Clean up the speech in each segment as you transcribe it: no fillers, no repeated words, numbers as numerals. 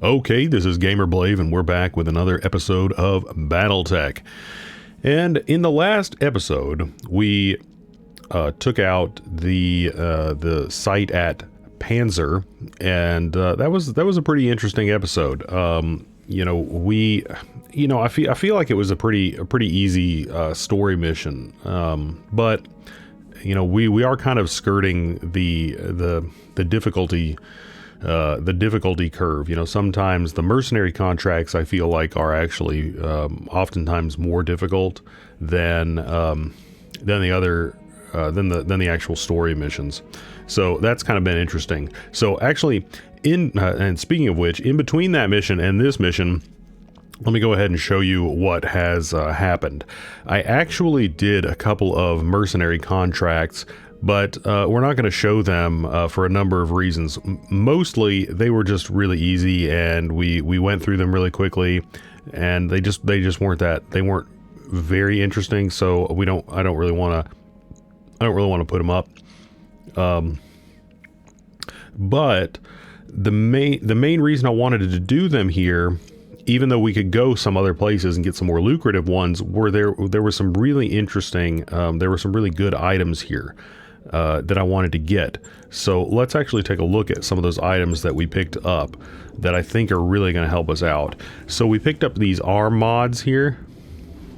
Okay, this is Gamerblave, and we're back with another episode of Battletech. And in the last episode, we took out the site at Panzer, and that was a pretty interesting episode. I feel like it was a pretty easy story mission, but we are kind of skirting the difficulty. The difficulty curve. Sometimes the mercenary contracts I feel like are actually oftentimes more difficult than the actual story missions. So that's kind of been interesting. So actually, and speaking of which, in between that mission and this mission, let me go ahead and show you what has happened. I actually did a couple of mercenary contracts, but we're not going to show them for a number of reasons. Mostly, they were just really easy, and we went through them really quickly, and they just weren't very interesting. So I don't really want to put them up. But the main reason I wanted to do them here, even though we could go some other places and get some more lucrative ones, there were some really interesting, there were some really good items here that I wanted to get. So let's actually take a look at some of those items that we picked up that I think are really going to help us out. So we picked up these arm mods here,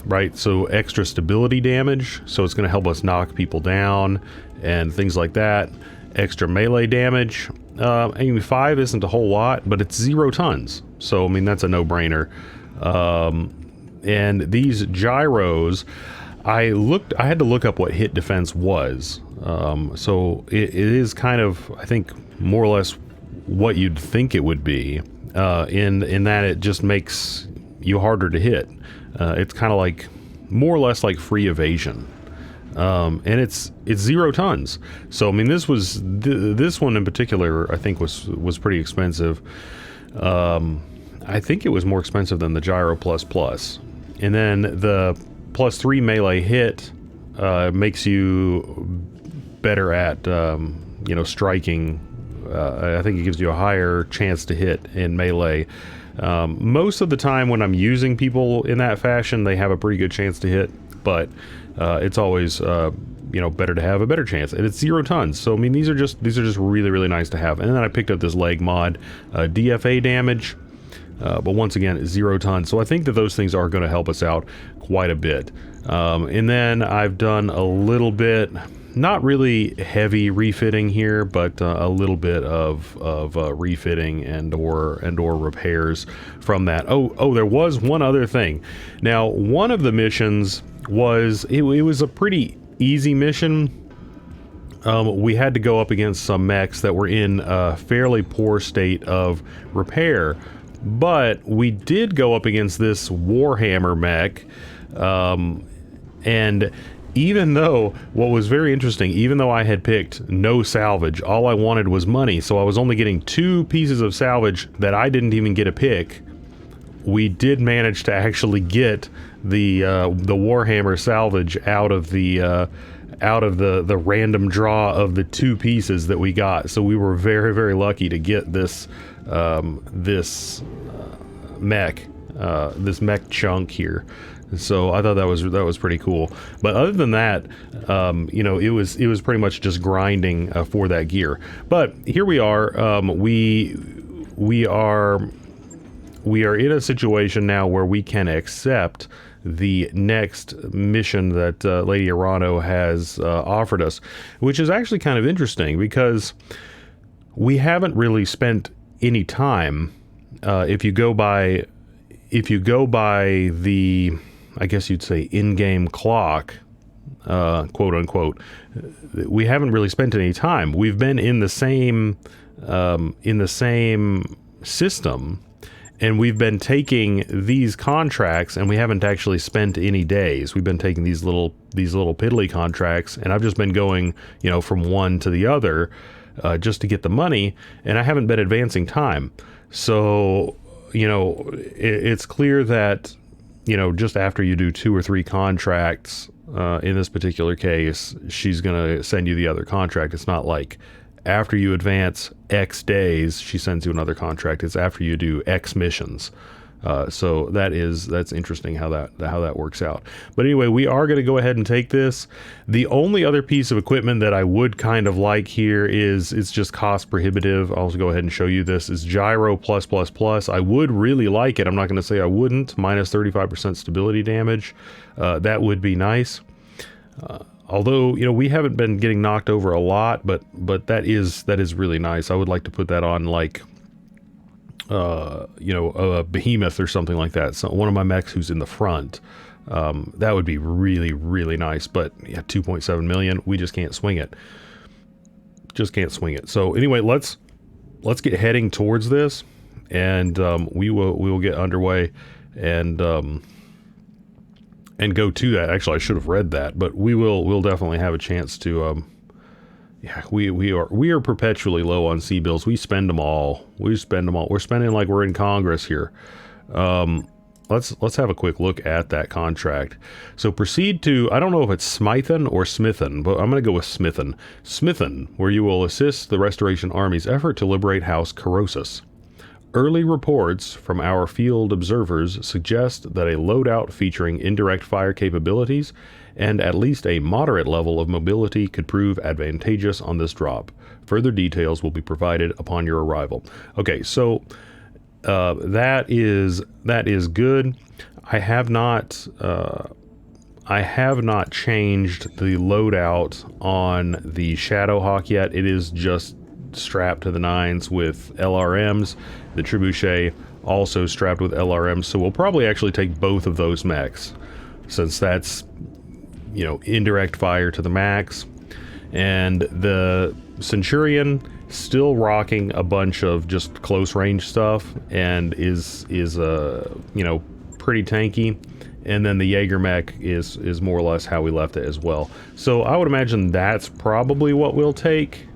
right? So extra stability damage, so it's going to help us knock people down and things like that. Extra melee damage. 5 isn't a whole lot, but it's 0 tons. So, I mean, that's a no-brainer. And these gyros, I had to look up what hit defense was. So it is kind of, I think, more or less what you'd think it would be, in that it just makes you harder to hit. It's kind of like, more or less like free evasion. And it's 0 tons. So I mean, this one in particular, I think was pretty expensive. I think it was more expensive than the Gyro Plus. And then the +3 melee hit makes you better at striking. I think it gives you a higher chance to hit in melee. Most of the time when I'm using people in that fashion, they have a pretty good chance to hit, but it's always better to have a better chance, and it's 0 tons. So I mean, these are just really, really nice to have. And then I picked up this leg mod, DFA damage, but once again, 0 tons. So I think that those things are going to help us out quite a bit. And then I've done a little bit, not really heavy refitting here, but a little bit of refitting and or repairs from that. Oh, there was one other thing. Now, one of the missions was it was a pretty easy mission. We had to go up against some mechs that were in a fairly poor state of repair, but we did go up against this Warhammer mech, and even though, what was very interesting, even though I had picked no salvage, all I wanted was money, so I was only getting 2 pieces of salvage that I didn't even get a pick, we did manage to actually get the Warhammer salvage out of the random draw of the 2 pieces that we got. So we were very, very lucky to get this mech chunk here. So I thought that was pretty cool. But other than that, it was pretty much just grinding for that gear. But here we are. We are in a situation now where we can accept the next mission that Lady Arano has offered us, which is actually kind of interesting because we haven't really spent any time. If you go by the, I guess you'd say, in-game clock, quote unquote, we haven't really spent any time. We've been in the same system, and we've been taking these contracts, and we haven't actually spent any days. We've been taking these little piddly contracts, and I've just been going, from one to the other, just to get the money, and I haven't been advancing time. So, it's clear that, just after you do 2 or 3 contracts, in this particular case, she's going to send you the other contract. It's not like after you advance X days, she sends you another contract. It's after you do X missions. So that's interesting how that works out. But anyway, we are going to go ahead and take this. The only other piece of equipment that I would kind of like here is it's just cost prohibitive. I'll go ahead and show you this. Is Gyro plus plus plus. I would really like it. I'm not going to say I wouldn't. Minus 35% stability damage. That would be nice. Although, you know, we haven't been getting knocked over a lot, but that is really nice. I would like to put that on, like, you know, a behemoth or something like that. So one of my mechs who's in the front, that would be really, really nice. But yeah, 2.7 million, we just can't swing it. Just can't swing it. So anyway, let's get heading towards this, and we will get underway and go to that. Actually, I should have read that, but we'll definitely have a chance to. Yeah, we are perpetually low on sea bills. We spend them all. We're spending like we're in Congress here. Let's have a quick look at that contract. So proceed to, I don't know if it's Smithon or Smithon, but I'm going to go with Smithon. Smithon, where you will assist the Restoration Army's effort to liberate House Karosas. Early reports from our field observers suggest that a loadout featuring indirect fire capabilities and at least a moderate level of mobility could prove advantageous on this drop. Further details will be provided upon your arrival. Okay, so that is good. I have not changed the loadout on the Shadowhawk yet. It is just strapped to the nines with LRMs. The Trebuchet also strapped with LRMs, so we'll probably actually take both of those mechs, since that's, you know, indirect fire to the max. And the Centurion still rocking a bunch of just close range stuff and is you know, pretty tanky. And then the Jaeger mech is more or less how we left it as well. So I would imagine that's probably what we'll take,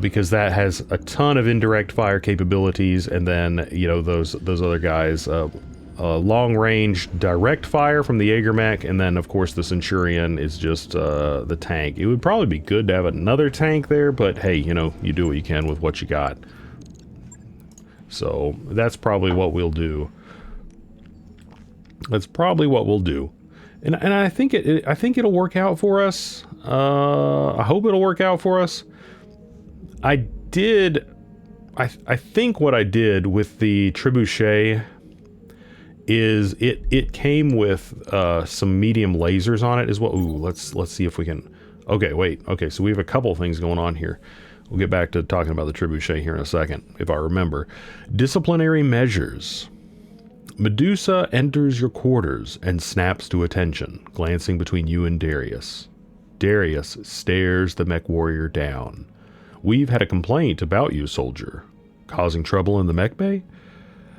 because that has a ton of indirect fire capabilities, and then, you know, those other guys, long range direct fire from the Jaeger mech, and then of course the Centurion is just the tank. It would probably be good to have another tank there, but hey, you know, you do what you can with what you got. So that's probably what we'll do. That's probably what we'll do, and I think it'll work out for us. I hope it'll work out for us. I think what I did with the Trebuchet is it came with some medium lasers on it as well. Ooh, let's see if we can. Okay, wait. Okay, so we have a couple things going on here. We'll get back to talking about the Trebuchet here in a second, if I remember. Disciplinary measures. Medusa enters your quarters and snaps to attention, glancing between you and Darius. Darius stares the mech warrior down. We've had a complaint about you, soldier. Causing trouble in the mech bay?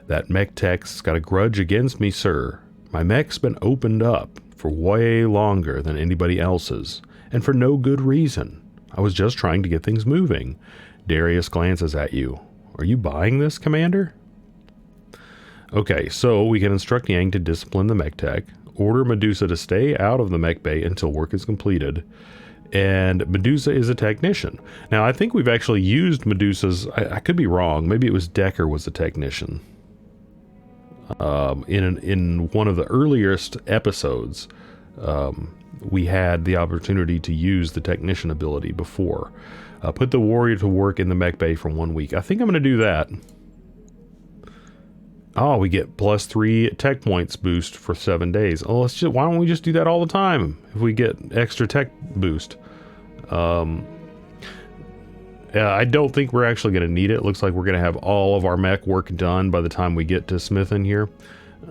That mech tech's got a grudge against me, sir. My mech's been opened up for way longer than anybody else's, and for no good reason. I was just trying to get things moving. Darius glances at you. Are you buying this, Commander? Okay, so we can instruct Yang to discipline the mech tech, order Medusa to stay out of the mech bay until work is completed, and Medusa is a technician. Now, I think we've actually used Medusa's, I could be wrong, maybe it was Decker was a technician. In one of the earliest episodes, we had the opportunity to use the technician ability before. Put the warrior to work in the mech bay for 1 week. I think I'm going to do that. Oh, we get +3 tech points boost for 7 days. Oh, why don't we just do that all the time if we get extra tech boost? Yeah, I don't think we're actually going to need it. It looks like we're going to have all of our mech work done by the time we get to Smithon here.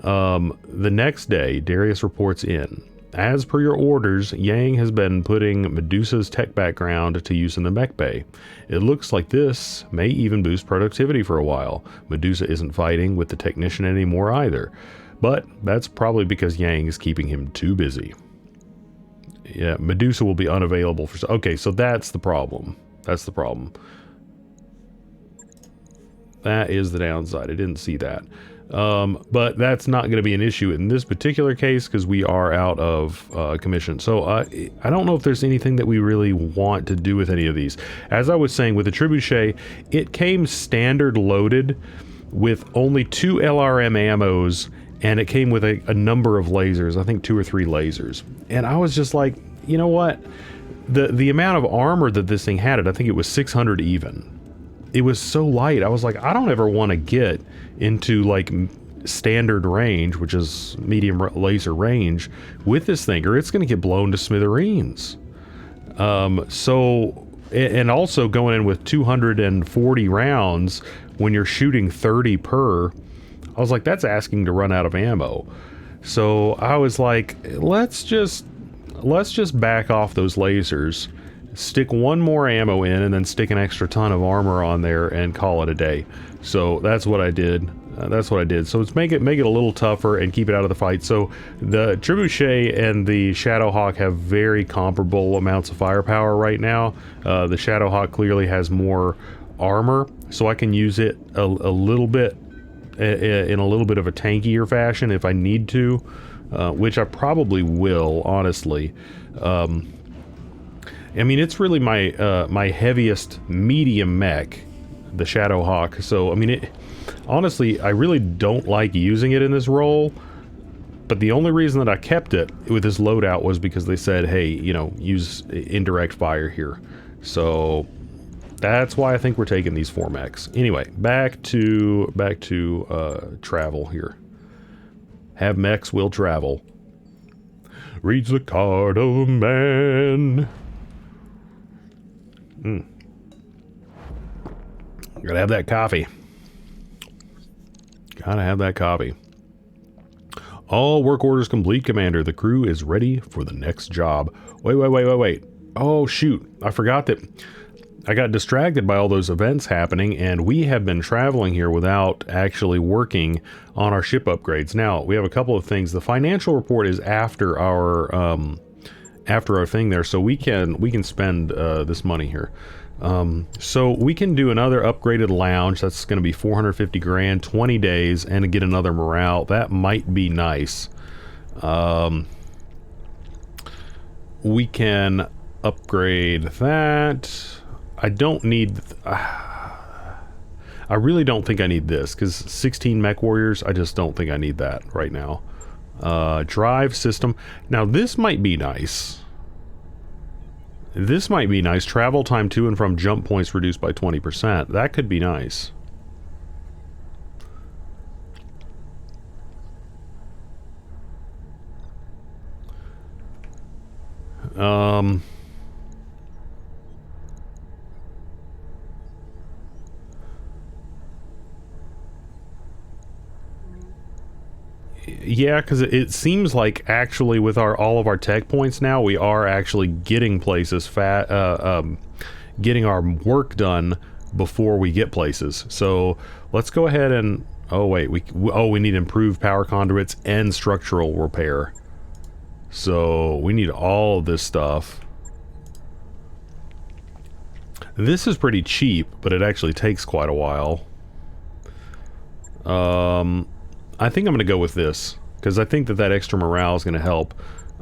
The next day, Darius reports in. As per your orders, Yang has been putting Medusa's tech background to use in the mech bay. It looks like this may even boost productivity for a while. Medusa isn't fighting with the technician anymore either. But that's probably because Yang is keeping him too busy. Yeah, Medusa will be unavailable for... Okay, so that's the problem. That's the problem. That is the downside. I didn't see that. But that's not going to be an issue in this particular case because we are out of commission. So I don't know if there's anything that we really want to do with any of these. As I was saying, with the trebuchet, it came standard loaded with only 2 LRM ammos, and it came with a number of lasers, I think 2 or 3 lasers. And I was just like, you know what? The amount of armor that this thing had, I think it was 600 even. It was so light. I was like, I don't ever want to get into like standard range, which is medium laser range, with this thing, or it's going to get blown to smithereens. So, and also going in with 240 rounds when you're shooting 30 per, I was like, that's asking to run out of ammo. So I was like, let's just back off those lasers, stick 1 more ammo in, and then stick an extra ton of armor on there and call it a day. So that's what I did. So let's make it a little tougher and keep it out of the fight. So the trebuchet and the Shadowhawk have very comparable amounts of firepower right now. The Shadowhawk clearly has more armor, so I can use it a little bit in a little bit of a tankier fashion if I need to, which I probably will, honestly. I mean, it's really my my heaviest medium mech, the Shadowhawk. So, I mean, honestly, I really don't like using it in this role, but the only reason that I kept it with this loadout was because they said, hey, you know, use indirect fire here. So that's why I think we're taking these 4 mechs. Anyway, back to travel here. Have mechs will travel. Reads the card of a man. Gotta have that coffee. Gotta have that coffee. All work orders complete, Commander. The crew is ready for the next job. Wait. Oh, shoot. I forgot that I got distracted by all those events happening, and we have been traveling here without actually working on our ship upgrades. Now, we have a couple of things. The financial report is after our thing there, so we can spend this money here. So we can do another upgraded lounge. That's going to be 450 grand, 20 days, and get another morale. That might be nice. We can upgrade that. I don't need... I really don't think I need this, because 16 mech warriors, I just don't think I need that right now. Drive system. Now, this might be nice. This might be nice. Travel time to and from jump points reduced by 20%. That could be nice. Yeah, because it seems like actually with all of our tech points now, we are actually getting places getting our work done before we get places. So let's go ahead and we need improved power conduits and structural repair. So we need all of this stuff. This is pretty cheap, but it actually takes quite a while. I think I'm going to go with this, because I think that extra morale is going to help.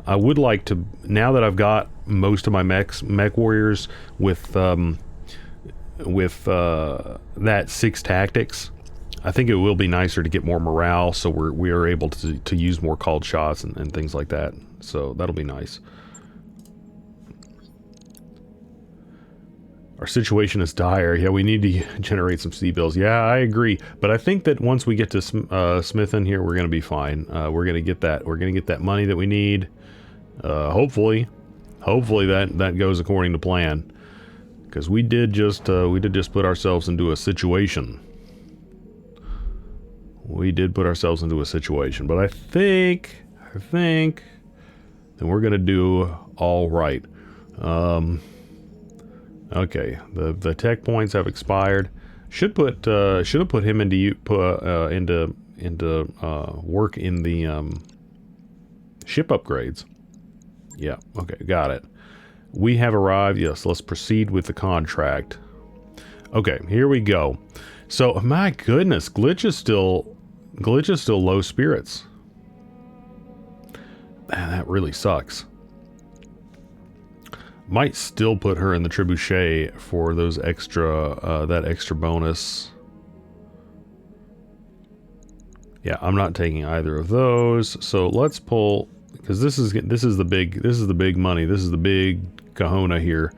I would like to, now that I've got most of my mech warriors with that 6 tactics, I think it will be nicer to get more morale, so we are able to use more called shots and things like that. So that'll be nice. Our situation is dire. Yeah, we need to generate some C-bills. Yeah, I agree. But I think that once we get to Smithon here, we're going to be fine. We're going to get that. We're going to get that money that we need. Hopefully that goes according to plan. Because we did just put ourselves into a situation. We did put ourselves into a situation. But I think then we're going to do all right. Okay, the tech points have expired. Should have put him into work in the ship upgrades. Yeah, okay, got it. We have arrived. Yes, let's proceed with the contract. Okay, here we go. So, my goodness, Glitch is still low spirits. Man, that really sucks. Might still put her in the trebuchet for those extra, that extra bonus. Yeah, I'm not taking either of those. So let's pull, because this is the big money. This is the big kahuna here.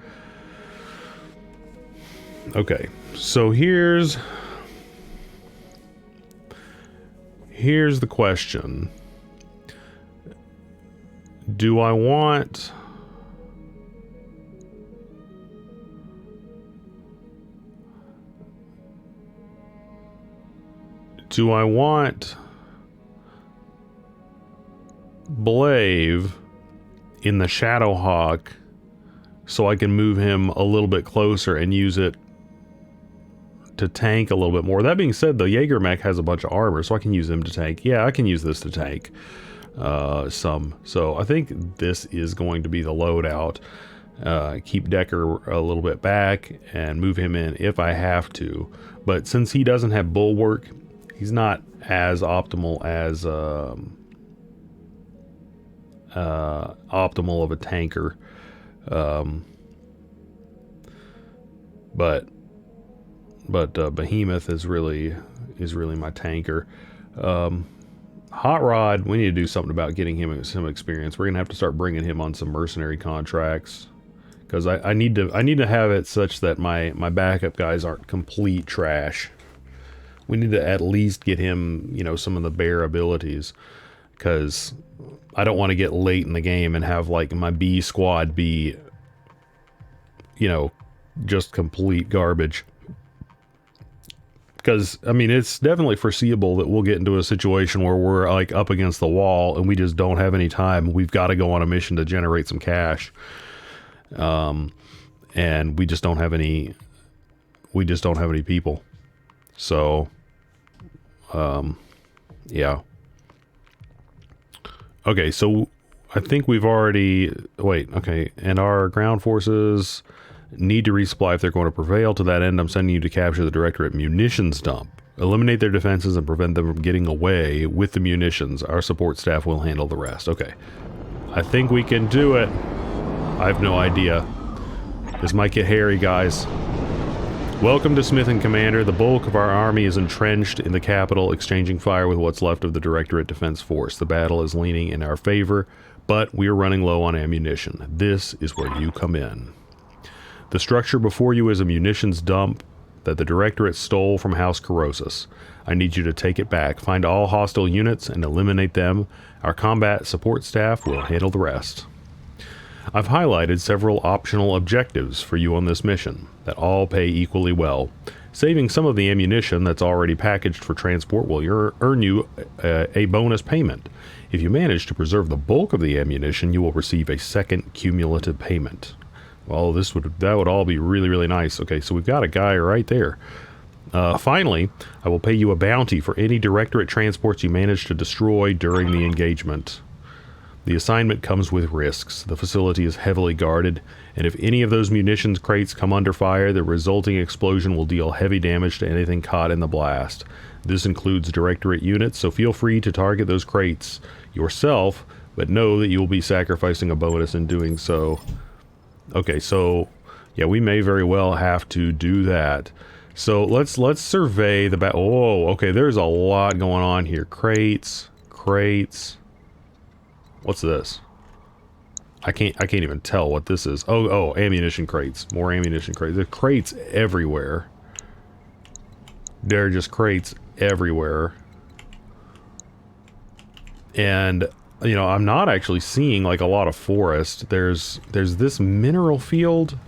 Okay, so here's the question. Do I want Blave in the Shadowhawk so I can move him a little bit closer and use it to tank a little bit more? That being said, the Jaeger mech has a bunch of armor, so I can use him to tank. Yeah, I can use this to tank some. So I think this is going to be the loadout. Keep Decker a little bit back and move him in if I have to. But since he doesn't have Bulwark, he's not as optimal as optimal of a tanker. But Behemoth is really my tanker. Hot Rod, we need to do something about getting him some experience. We're gonna have to start bringing him on some mercenary contracts, because I need to have it such that my backup guys aren't complete trash. We need to at least get him, you know, some of the bear abilities, because I don't want to get late in the game and have like my B squad be, you know, just complete garbage. Because, I mean, it's definitely foreseeable that we'll get into a situation where we're like up against the wall and we just don't have any time. We've got to go on a mission to generate some cash. And we just don't have any people. So, yeah. Okay, so I think we've already... Wait, okay. And our ground forces need to resupply if they're going to prevail. To that end, I'm sending you to capture the Directorate munitions dump. Eliminate their defenses and prevent them from getting away with the munitions. Our support staff will handle the rest. Okay. I think we can do it. I have no idea. This might get hairy, guys. Welcome to Smithon, Commander. The bulk of our army is entrenched in the capital, exchanging fire with what's left of the Directorate Defense Force. The battle is leaning in our favor, but we are running low on ammunition. This is where you come in. The structure before you is a munitions dump that the Directorate stole from House Karosas. I need you to take it back, find all hostile units, and eliminate them. Our combat support staff will handle the rest. I've highlighted several optional objectives for you on this mission that all pay equally well. Saving some of the ammunition that's already packaged for transport will earn you a bonus payment. If you manage to preserve the bulk of the ammunition, you will receive a second cumulative payment. Well, that would all be really, really nice. Okay, so we've got a guy right there. Finally, I will pay you a bounty for any Directorate transports you manage to destroy during the engagement. The assignment comes with risks. The facility is heavily guarded, and if any of those munitions crates come under fire, the resulting explosion will deal heavy damage to anything caught in the blast. This includes Directorate units, so feel free to target those crates yourself, but know that you will be sacrificing a bonus in doing so. Okay, so yeah, we may very well have to do that. So let's survey the oh, okay, there's a lot going on here. Crates. What's this? I can't even tell what this is. Oh, ammunition crates. More ammunition crates. There's crates everywhere. There are just crates everywhere. And you know, I'm not actually seeing like a lot of forest. There's this mineral field.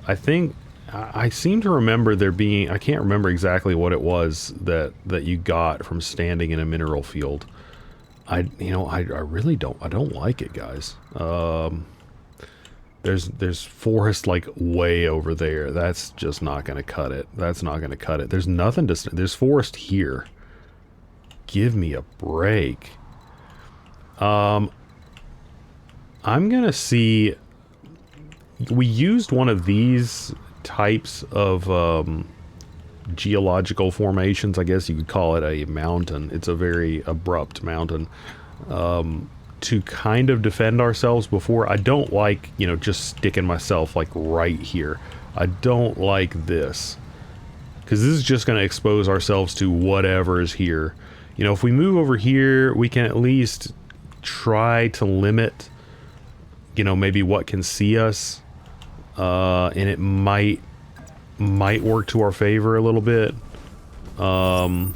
I seem to remember there being, I can't remember exactly what it was that you got from standing in a mineral field. I really don't like it, guys. There's forest like way over there. That's just not gonna cut it. That's not gonna cut it. There's nothing to, there's forest here. Give me a break. I'm gonna see, we used one of these types of geological formations, I guess you could call it a mountain. It's a very abrupt mountain. To kind of defend ourselves before. I don't like, you know, just sticking myself like right here. I don't like this. Because this is just going to expose ourselves to whatever is here. You know, if we move over here, we can at least try to limit, you know, maybe what can see us. And it might work to our favor a little bit. Oh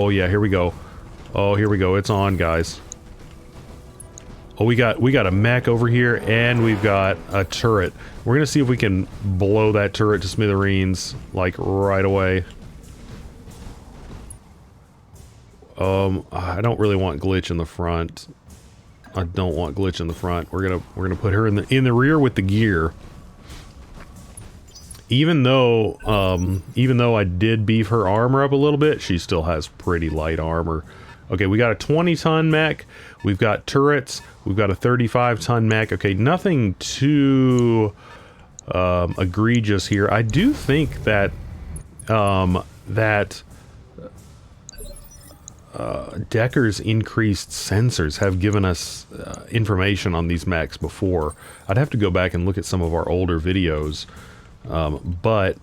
yeah, here we go. Oh, here we go. It's on, guys. Oh, we got a mech over here, and we've got a turret. We're gonna see if we can blow that turret to smithereens, like, right away. I don't really want glitch in the front. I don't want glitch in the front. We're gonna put her in the rear with the gear. Even though I did beef her armor up a little bit, she still has pretty light armor. Okay, we got a 20-ton mech. We've got turrets. We've got a 35-ton mech. Okay, nothing too egregious here. I do think that Decker's increased sensors have given us information on these mechs before. I'd have to go back and look at some of our older videos, but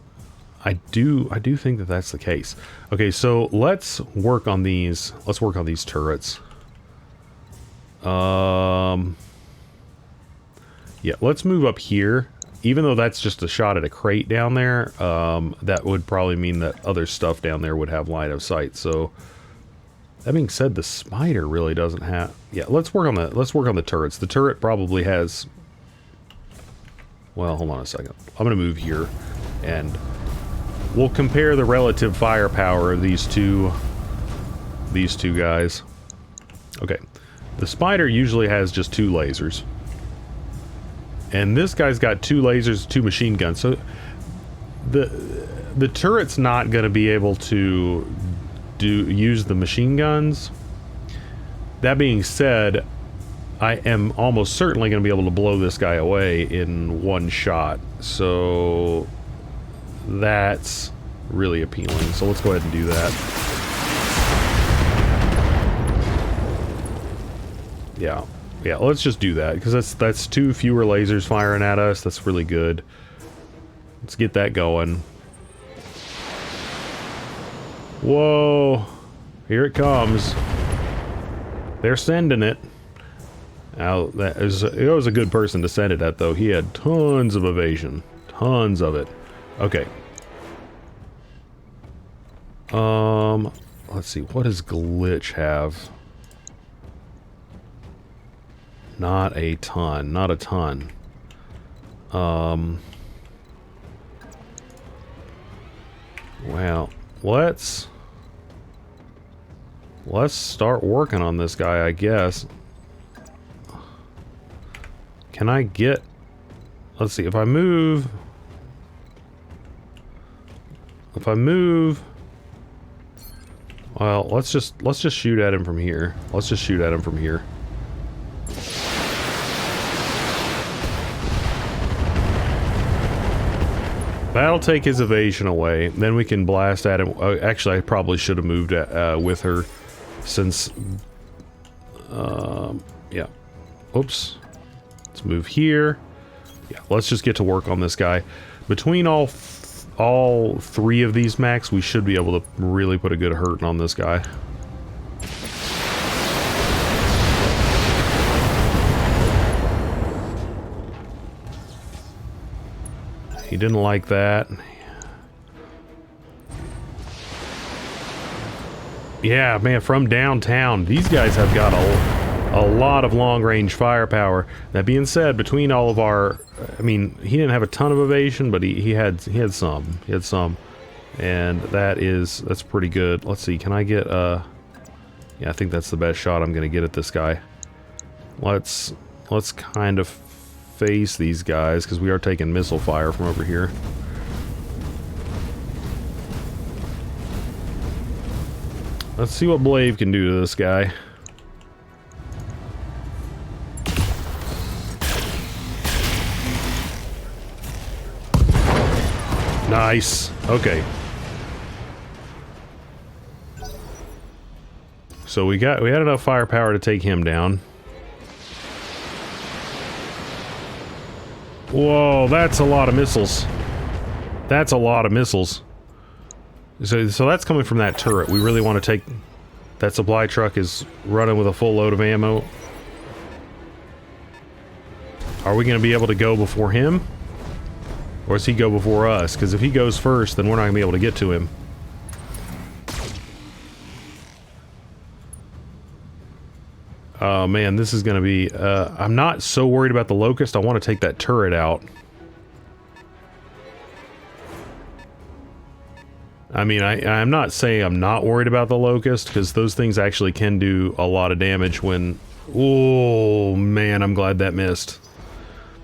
I do think that that's the case. Okay, so let's work on these. Let's work on these turrets. Yeah, let's move up here. Even though that's just a shot at a crate down there, that would probably mean that other stuff down there would have line of sight. So that being said, the spider really doesn't have. Yeah, let's work on the turrets. The turret probably has. Well, hold on a second. I'm gonna move here, and we'll compare the relative firepower of these two guys. Okay, the spider usually has just 2 lasers, and this guy's got 2 lasers, 2 machine guns. So the turret's not going to be able to use the machine guns. That being said, I am almost certainly going to be able to blow this guy away in one shot. So that's really appealing. So let's go ahead and do that. Yeah, let's just do that, because that's 2 fewer lasers firing at us. That's really good. Let's get that going. Whoa, here it comes. They're sending it. Now, it was a good person to send it at, though. He had tons of evasion. Tons of it. Okay. Let's see. What does glitch have? Not a ton. Not a ton. Well, let's start working on this guy, I guess. Can I get... Let's see, if I move... Well, let's just shoot at him from here. Let's just shoot at him from here. That'll take his evasion away. Then we can blast at him. Actually, I probably should have moved with her, since... yeah. Oops. Let's move here. Yeah, let's just get to work on this guy. Between all 3 of these mechs, we should be able to really put a good hurting on this guy. He didn't like that. Yeah, man, from downtown, these guys have got a lot of long-range firepower. That being said, between all of our... I mean, he didn't have a ton of evasion, but he had some. He had some. And that's pretty good. Let's see, can I get... Yeah, I think that's the best shot I'm going to get at this guy. Let's kind of face these guys, because we are taking missile fire from over here. Let's see what Blade can do to this guy. Nice. Okay. So we had enough firepower to take him down. Whoa, that's a lot of missiles. That's a lot of missiles. So that's coming from that turret. We really want to take... That supply truck is running with a full load of ammo. Are we going to be able to go before him? Or does he go before us? Because if he goes first, then we're not going to be able to get to him. Oh man, this is going to be... I'm not so worried about the Locust. I want to take that turret out. I mean, I'm not saying I'm not worried about the Locust, because those things actually can do a lot of damage when... Oh man, I'm glad that missed.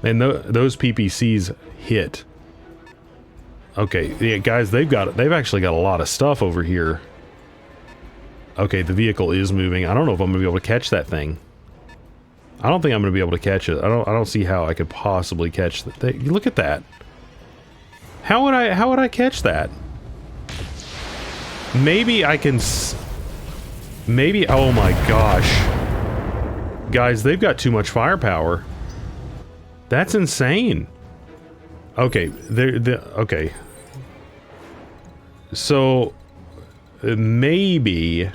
And those PPCs hit. Okay, yeah, guys, they've actually got a lot of stuff over here. Okay, the vehicle is moving. I don't know if I'm gonna be able to catch that thing. I don't think I'm gonna be able to catch it. I don't see how I could possibly catch that. Look at that. How would I catch that? Maybe I can. Maybe. Oh my gosh, guys, they've got too much firepower. That's insane. Okay, okay. So maybe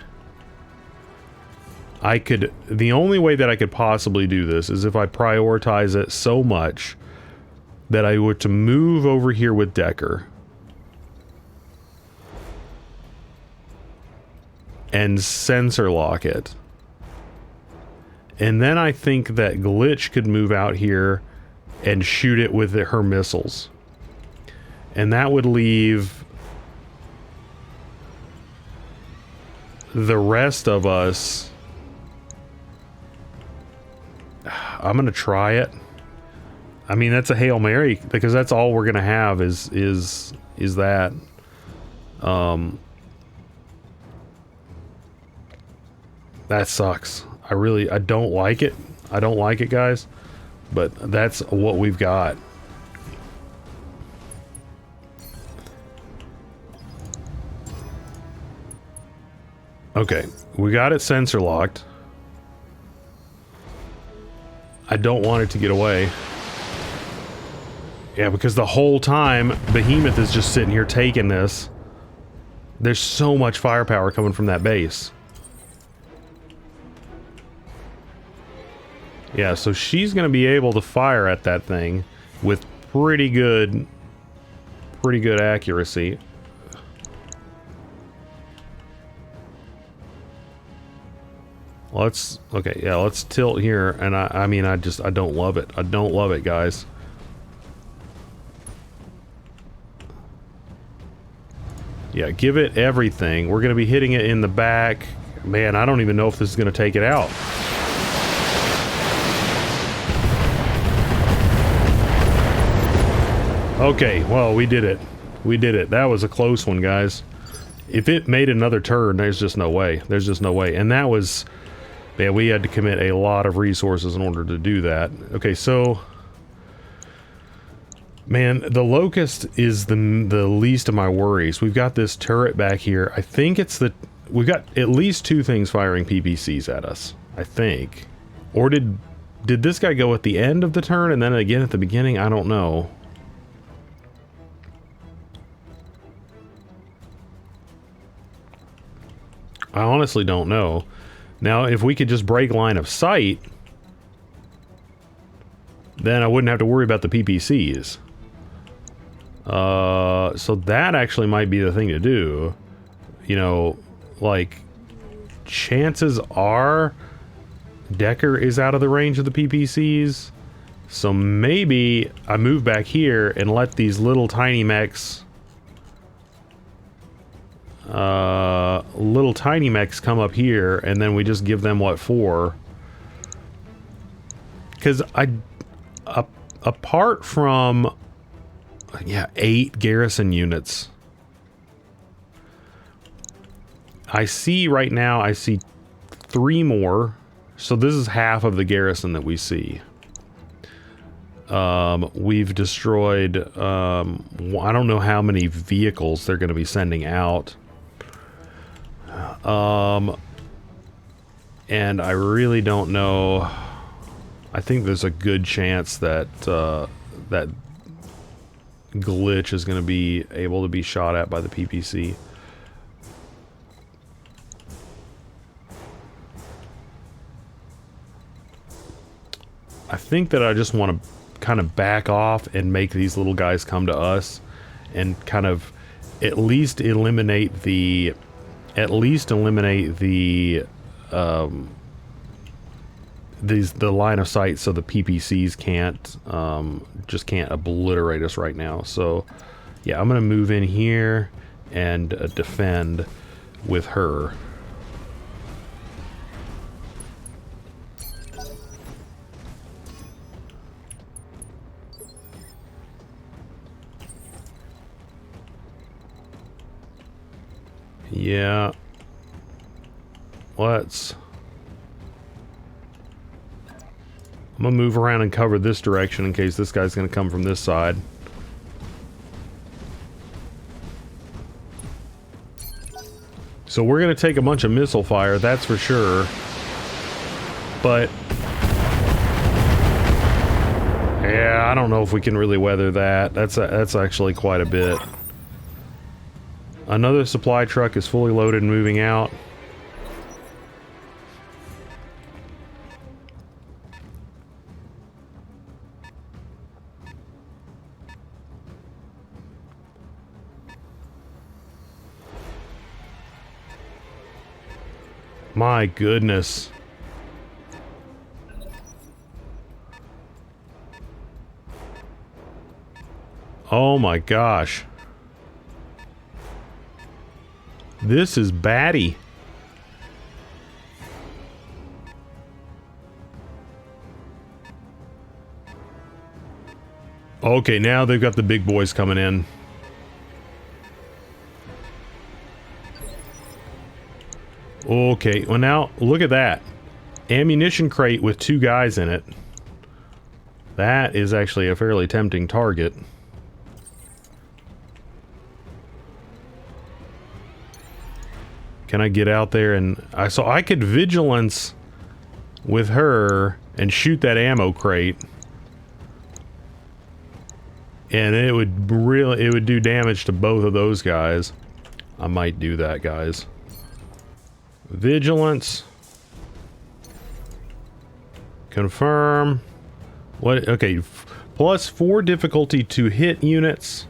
I could... The only way that I could possibly do this is if I prioritize it so much that I were to move over here with Decker and sensor lock it. And then I think that Glitch could move out here and shoot it with her missiles. And that would leave the rest of us... I'm gonna try it. I mean, that's a Hail Mary, because that's all we're gonna have is that. That sucks. I don't like it. I don't like it, guys. But that's what we've got. Okay, we got it sensor locked. I don't want it to get away. Yeah, because the whole time, Behemoth is just sitting here taking this. There's so much firepower coming from that base. Yeah, so she's going to be able to fire at that thing with pretty good accuracy. Let's tilt here, and I mean, I don't love it. I don't love it, guys. Yeah, give it everything. We're going to be hitting it in the back. Man, I don't even know if this is going to take it out. Okay, well, we did it. We did it. That was a close one, guys. If it made another turn, there's just no way. There's just no way. And that was... Yeah, we had to commit a lot of resources in order to do that. Okay, so... Man, the Locust is the least of my worries. We've got this turret back here. I think it's the... We've got at least two things firing PPCs at us. I think. Or did this guy go at the end of the turn and then again at the beginning? I don't know. I honestly don't know. Now, if we could just break line of sight, then I wouldn't have to worry about the PPCs. So that actually might be the thing to do. You know, like, chances are Decker is out of the range of the PPCs. So maybe I move back here and let these little tiny mechs... little tiny mechs come up here, and then we just give them what for? Because apart from 8 garrison units, I see right now, I see 3 more, so this is half of the garrison that we see. We've destroyed, I don't know how many vehicles they're going to be sending out. And I really don't know. I think there's a good chance that, that glitch is going to be able to be shot at by the PPC. I think that I just want to kind of back off and make these little guys come to us and kind of at least eliminate the the line of sight so the PPCs can't just can't obliterate us right now. So yeah, I'm gonna move in here and defend with her. Yeah. I'm gonna move around and cover this direction in case this guy's gonna come from this side. So we're gonna take a bunch of missile fire, that's for sure. But yeah, I don't know if we can really weather that. That's actually quite a bit. Another supply truck is fully loaded and moving out. My goodness. Oh my gosh. This is batty. Okay, now they've got the big boys coming in. Okay, well now, look at that. Ammunition crate with 2 guys in it. That is actually a fairly tempting target. Can I get out there and... So I could vigilance with her and shoot that ammo crate. And it would really... It would do damage to both of those guys. I might do that, guys. Vigilance. Confirm. What? Okay. +4 difficulty to hit units.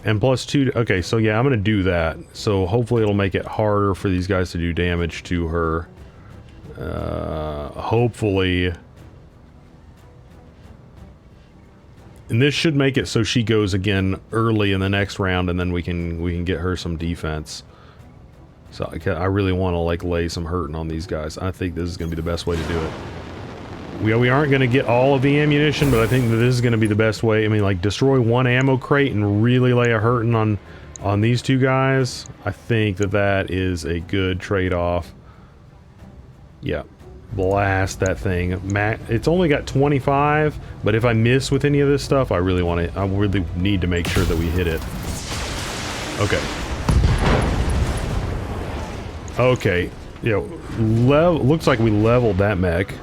And +2, okay, so yeah, I'm gonna do that. So hopefully it'll make it harder for these guys to do damage to her. Hopefully. And this should make it so she goes again early in the next round, and then we can get her some defense. So I really want to like lay some hurting on these guys. I think this is gonna be the best way to do it. We aren't going to get all of the ammunition, but I think that this is going to be the best way. I mean, like, destroy 1 ammo crate and really lay a hurting on these 2 guys. I think that that is a good trade-off. Yeah. Blast that thing. It's only got 25, but if I miss with any of this stuff, I really need to make sure that we hit it. Okay. Okay. You know, looks like we leveled that mech.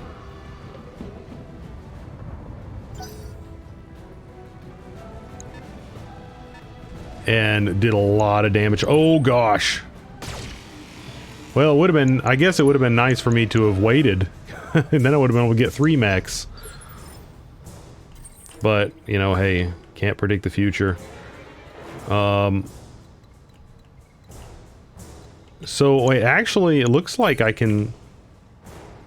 And did a lot of damage. Oh gosh. Well, it would have been, I guess it would have been nice for me to have waited. And then I would have been able to get 3 mechs. But, you know, hey, can't predict the future. So, wait, actually, it looks like I can...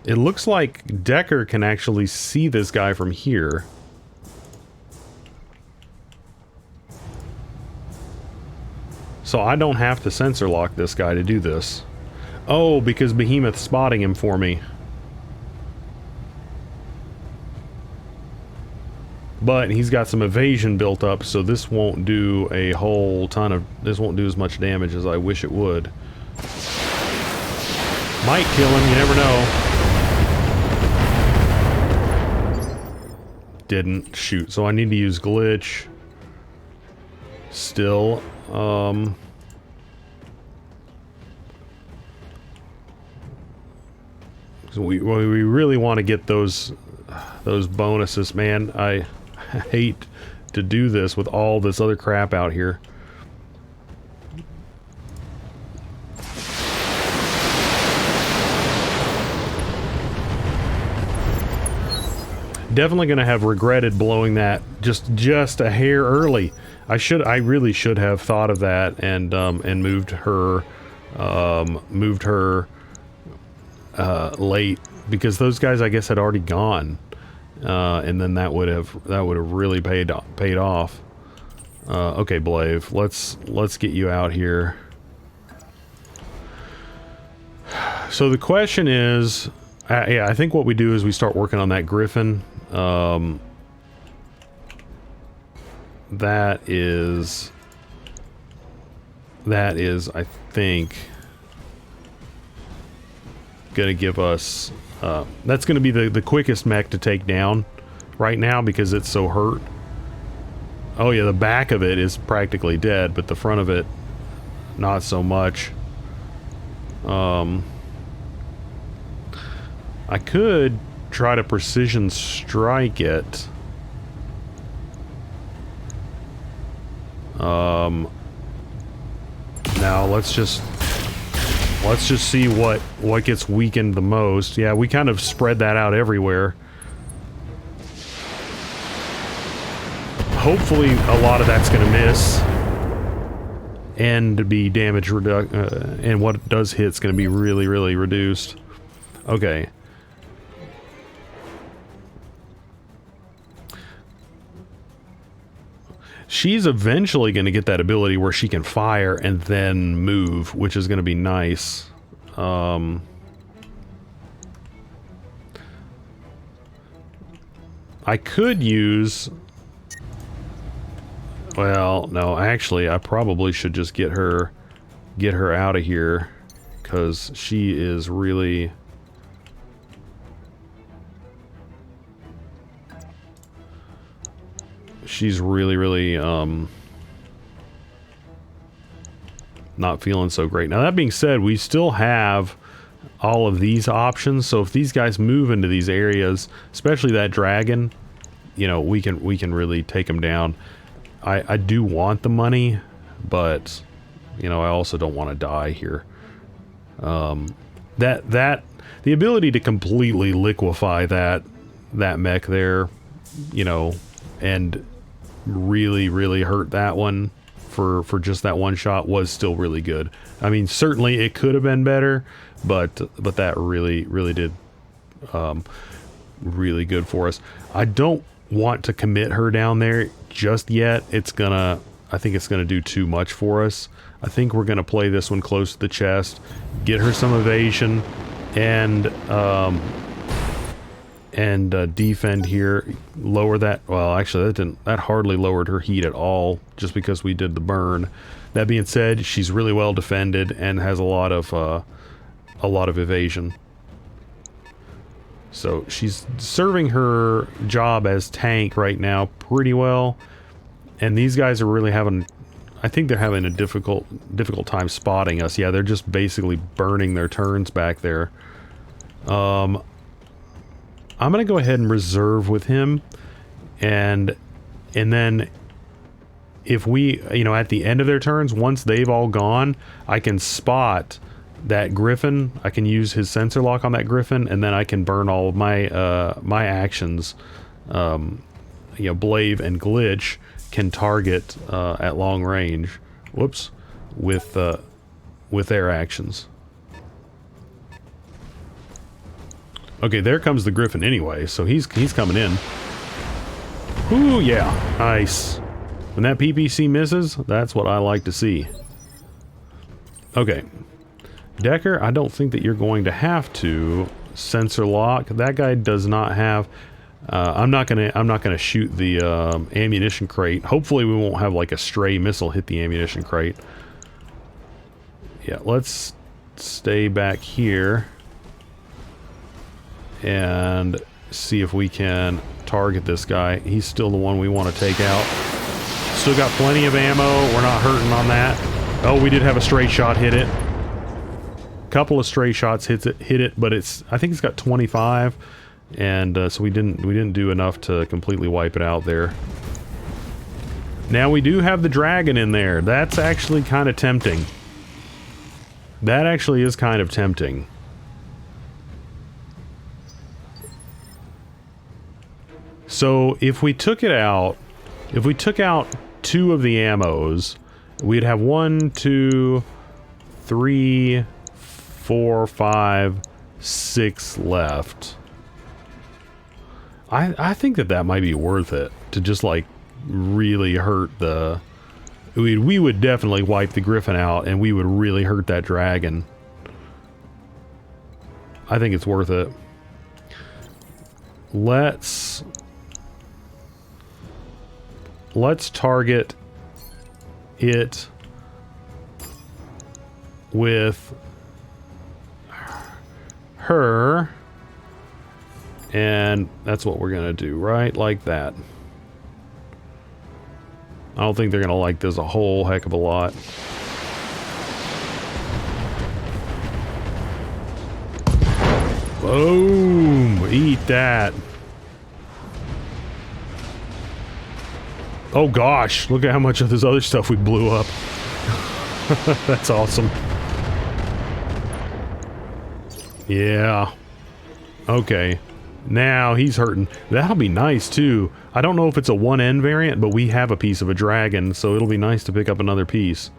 It looks like Decker can actually see this guy from here. So I don't have to sensor lock this guy to do this. Oh, because Behemoth's spotting him for me. But he's got some evasion built up, so this won't do a whole ton of... This won't do as much damage as I wish it would. Might kill him, you never know. didn't. Shoot. So I need to use glitch. Still. So we really want to get those bonuses, man. I hate to do this with all this other crap out here. Definitely gonna have regretted blowing that just a hair early. I really should have thought of that and moved her late, because those guys I guess had already gone, and then that would have really paid off. Okay, Blave, let's get you out here. So the question is, yeah, I think what we do is we start working on that Griffin. That is, I think, gonna give us, that's gonna be the quickest mech to take down right now because it's so hurt. Oh yeah, the back of it is practically dead, but the front of it, not so much. I could try to precision strike it. Now let's just see what gets weakened the most. Yeah, we kind of spread that out everywhere. Hopefully a lot of that's going to miss and be damage and what it does hit is going to be really reduced. Okay. She's eventually going to get that ability where she can fire and then move, which is going to be nice. I could use... Well, no, actually, I probably should just get her out of here, because she is really... She's really not feeling so great. Now that being said, we still have all of these options, so if these guys move into these areas, especially that dragon, you know, we can really take them down. I do want the money, but you know, I also don't want to die here. The ability to completely liquefy that mech there, you know, and really hurt that one for just that one shot was still really good. I mean, certainly it could have been better, but that really did really good for us. I don't want to commit her down there just yet. I think it's gonna do too much for us. I think we're gonna play this one close to the chest, get her some evasion, and defend here, lower that. Well, actually that hardly lowered her heat at all, just because we did the burn. That being said, she's really well defended and has a lot of evasion. So she's serving her job as tank right now pretty well, and these guys are really having, I think they're having a difficult time spotting us. Yeah, they're just basically burning their turns back there. I'm gonna go ahead and reserve with him, and then if we, you know, at the end of their turns, once they've all gone, I can spot that Griffin. I can use his sensor lock on that Griffin, and then I can burn all of my my actions. You know, Blave and Glitch can target at long range. Whoops, with their actions. Okay, there comes the Griffin anyway, so he's coming in. Ooh, yeah, nice. When that PPC misses, that's what I like to see. Okay. Decker, I don't think that you're going to have to sensor lock. That guy does not have. I'm not gonna shoot the ammunition crate. Hopefully, we won't have like a stray missile hit the ammunition crate. Yeah, let's stay back here and see if we can target this guy. He's still the one we want to take out. Still got plenty of ammo. We're not hurting on that. Oh, we did have a stray shot hit it. Couple of stray shots hit it, but I think it's got 25, and so we didn't do enough to completely wipe it out there. Now we do have the dragon in there. That's actually kind of tempting. That actually is kind of tempting. So if we took it out, if we took out 2 of the ammos, we'd have 1, 2, 3, 4, 5, 6 left. I think that might be worth it to just like really hurt the... We would definitely wipe the griffin out and we would really hurt that dragon. I think it's worth it. Let's target it with her, and that's what we're gonna do, right? Like that. I don't think they're gonna like this a whole heck of a lot. Boom! Eat that. Oh gosh, look at how much of this other stuff we blew up. That's awesome. Yeah. Okay. Now he's hurting. That'll be nice too. I don't know if it's a 1N variant, but we have a piece of a dragon, so it'll be nice to pick up another piece.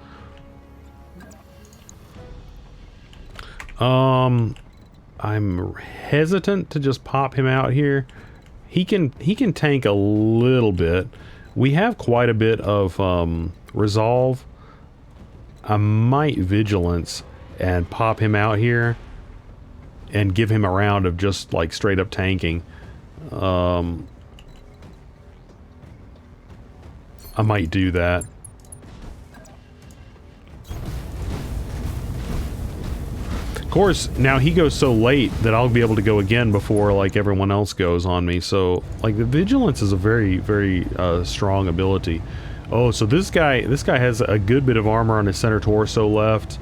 I'm hesitant to just pop him out here. He can tank a little bit. We have quite a bit of resolve. I might vigilance and pop him out here and give him a round of just like straight up tanking. I might do that. Of course, now he goes so late that I'll be able to go again before like everyone else goes on me. So like the vigilance is a very, very strong ability. Oh, so this guy has a good bit of armor on his center torso left.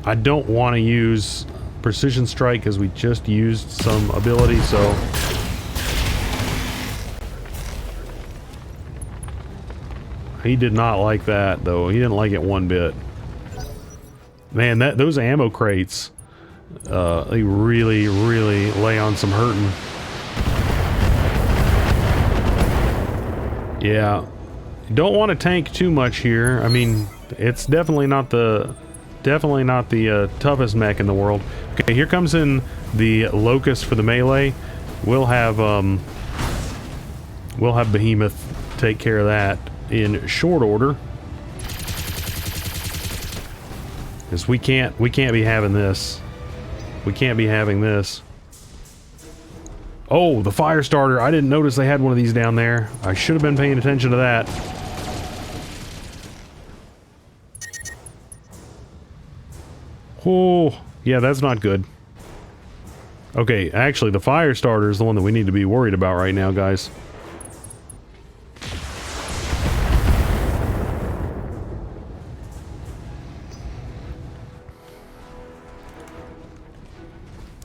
I don't want to use precision strike because we just used some ability, so he did not like that though. He didn't like it one bit. Man, those ammo crates, they really, really lay on some hurting. Yeah, don't want to tank too much here. I mean, it's definitely not the toughest mech in the world. Okay, here comes in the locust for the melee. We'll have Behemoth take care of that in short order. Because we can't be having this. We can't be having this. Oh, the fire starter. I didn't notice they had one of these down there. I should have been paying attention to that. Oh, yeah, that's not good. Okay, actually, the fire starter is the one that we need to be worried about right now, guys.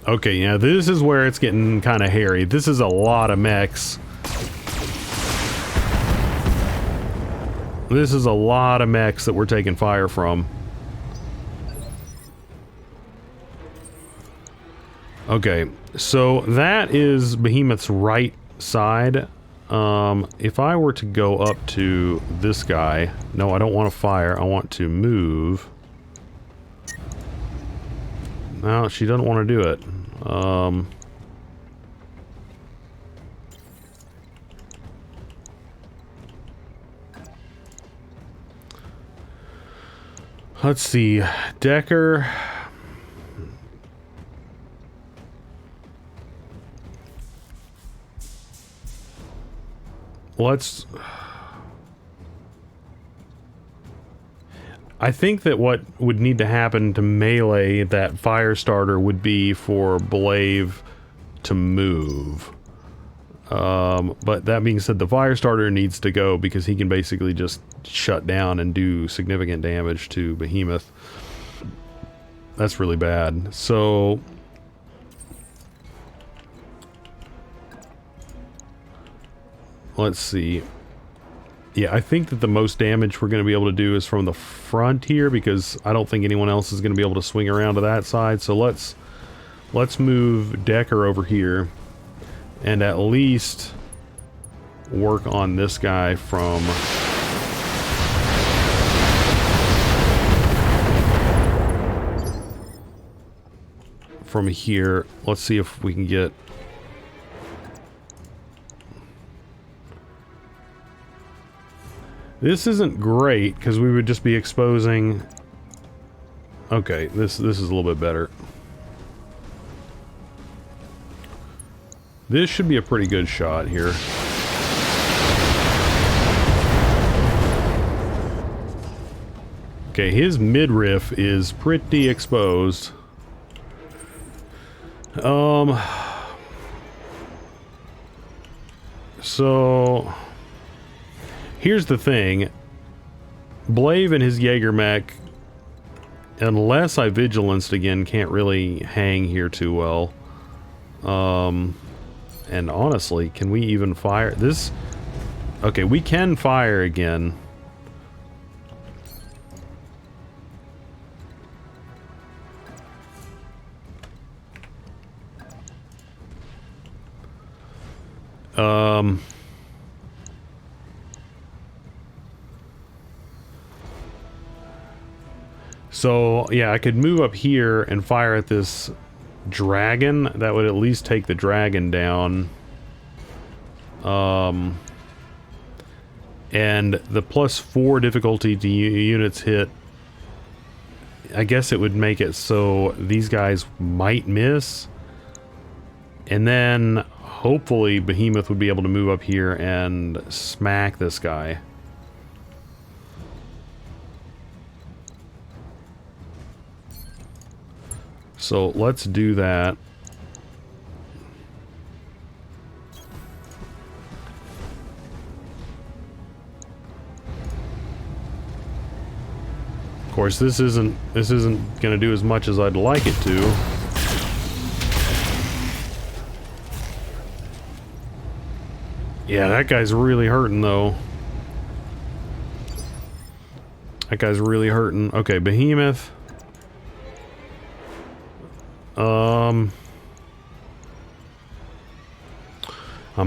Okay, yeah, this is where it's getting kind of hairy. This is a lot of mechs. This is a lot of mechs that we're taking fire from. Okay, so that is Behemoth's right side. If I were to go up to this guy... No, I don't want to fire. I want to move. No, she doesn't want to do it. Let's see. Decker... I think that what would need to happen to melee that fire starter would be for Blaive to move. But that being said, the fire starter needs to go because he can basically just shut down and do significant damage to Behemoth. That's really bad. So let's see. Yeah, I think that the most damage we're going to be able to do is from the front here because I don't think anyone else is going to be able to swing around to that side. So let's move Decker over here and at least work on this guy from here. Let's see if we can get this. Isn't great because we would just be exposing. Okay, this is a little bit better. This should be a pretty good shot here. Okay, his midriff is pretty exposed. So here's the thing. Blave and his Jaeger mech, unless I vigilanced again, can't really hang here too well. And honestly, can we even fire this? Okay, we can fire again. So yeah, I could move up here and fire at this dragon. That would at least take the dragon down. And the +4 difficulty to units hit, I guess it would make it so these guys might miss. And then hopefully Behemoth would be able to move up here and smack this guy. So let's do that. Of course, this isn't going to do as much as I'd like it to. Yeah, that guy's really hurting though. That guy's really hurting. Okay, Behemoth. I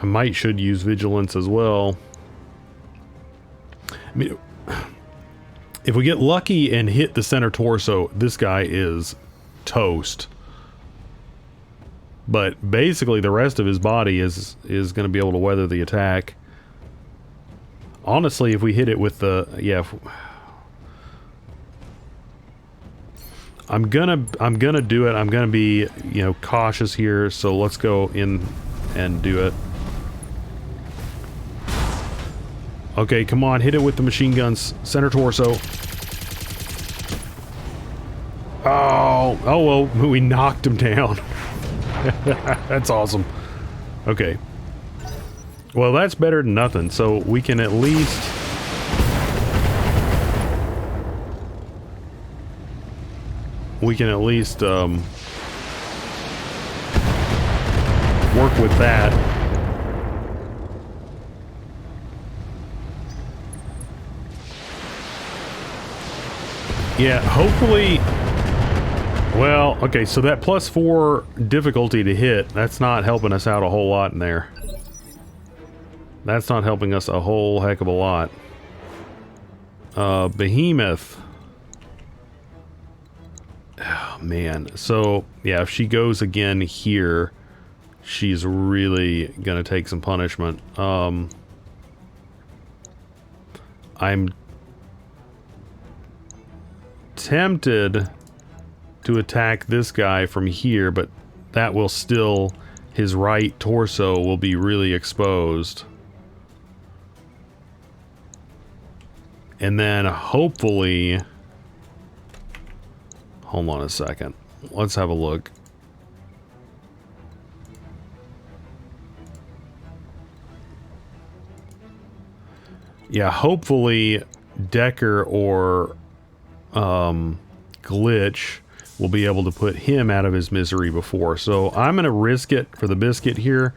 might should use vigilance as well. I mean, if we get lucky and hit the center torso, this guy is toast. But basically the rest of his body is going to be able to weather the attack. Honestly, if we hit it with the I'm gonna do it. I'm gonna be, you know, cautious here, so let's go in and do it. Okay, come on, hit it with the machine guns. Center torso. Oh well, we knocked him down. That's awesome. Okay. Well, that's better than nothing, so we can at least... work with that. Yeah, hopefully... Well, okay, so that +4 difficulty to hit, that's not helping us out a whole lot in there. That's not helping us a whole heck of a lot. Behemoth. Oh, man. So, yeah, if she goes again here, she's really gonna take some punishment. I'm tempted to attack this guy from here, but that will still... his right torso will be really exposed. And then, hopefully... Hold on a second. Let's have a look. Yeah, hopefully Decker or Glitch will be able to put him out of his misery before. So I'm going to risk it for the biscuit here.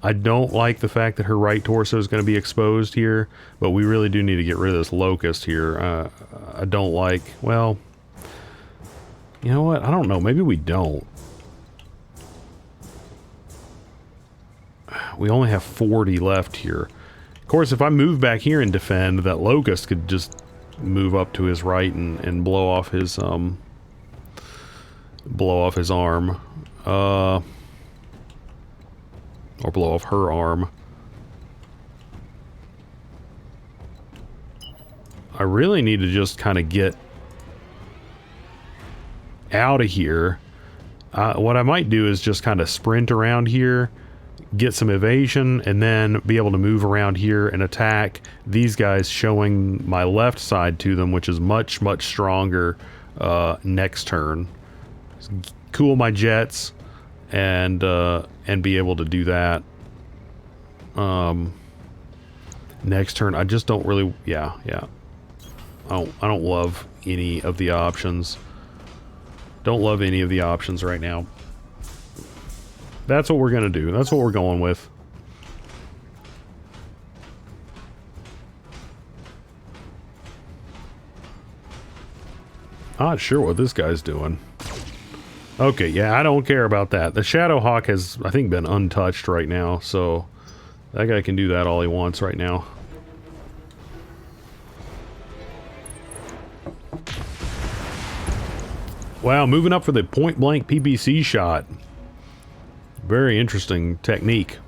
I don't like the fact that her right torso is going to be exposed here, but we really do need to get rid of this locust here. I don't like... Well, you know what? I don't know. Maybe we don't. We only have 40 left here. Of course, if I move back here and defend, that locust could just move up to his right and blow off his arm. Or blow off her arm. I really need to just kind of get out of here. What I might do is just kind of sprint around here, get some evasion, and then be able to move around here and attack these guys, showing my left side to them, which is much, much stronger next turn. Cool my jets and be able to do that next turn. I just don't really... Yeah. I don't love any of the options. Don't love any of the options right now. That's what we're gonna do. That's what we're going with. Not sure what this guy's doing. Okay, yeah, I don't care about that. The Shadowhawk has, I think, been untouched right now, so that guy can do that all he wants right now. Wow, moving up for the point-blank PPC shot. Very interesting technique.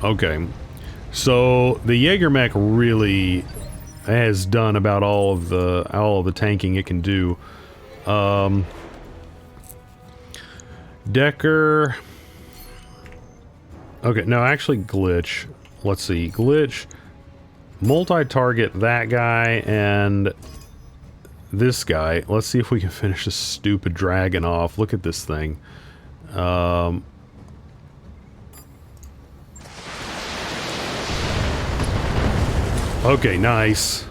Okay, so the Jägermech really has done about all of the tanking it can do. Decker. Okay, no, actually Glitch. Let's see, Glitch. Multi-target that guy and this guy. Let's see if we can finish this stupid dragon off. Look at this thing. Okay, nice.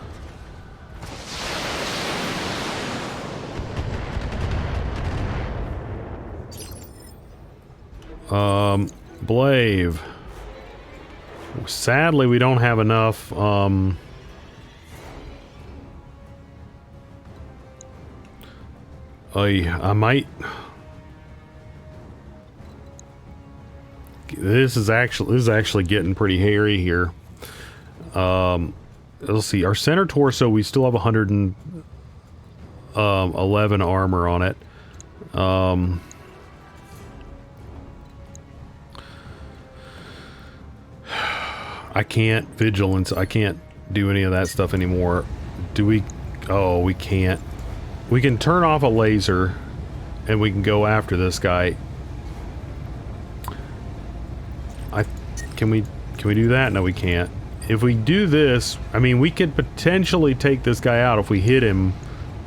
Blave. Sadly, we don't have enough, I might... This is actually getting pretty hairy here. Let's see, our center torso, we still have 111 armor on it. I can't vigilance. I can't do any of that stuff anymore. Do we? Oh, we can't. We can turn off a laser, and we can go after this guy. Can we do that? No, we can't. If we do this, I mean, we could potentially take this guy out if we hit him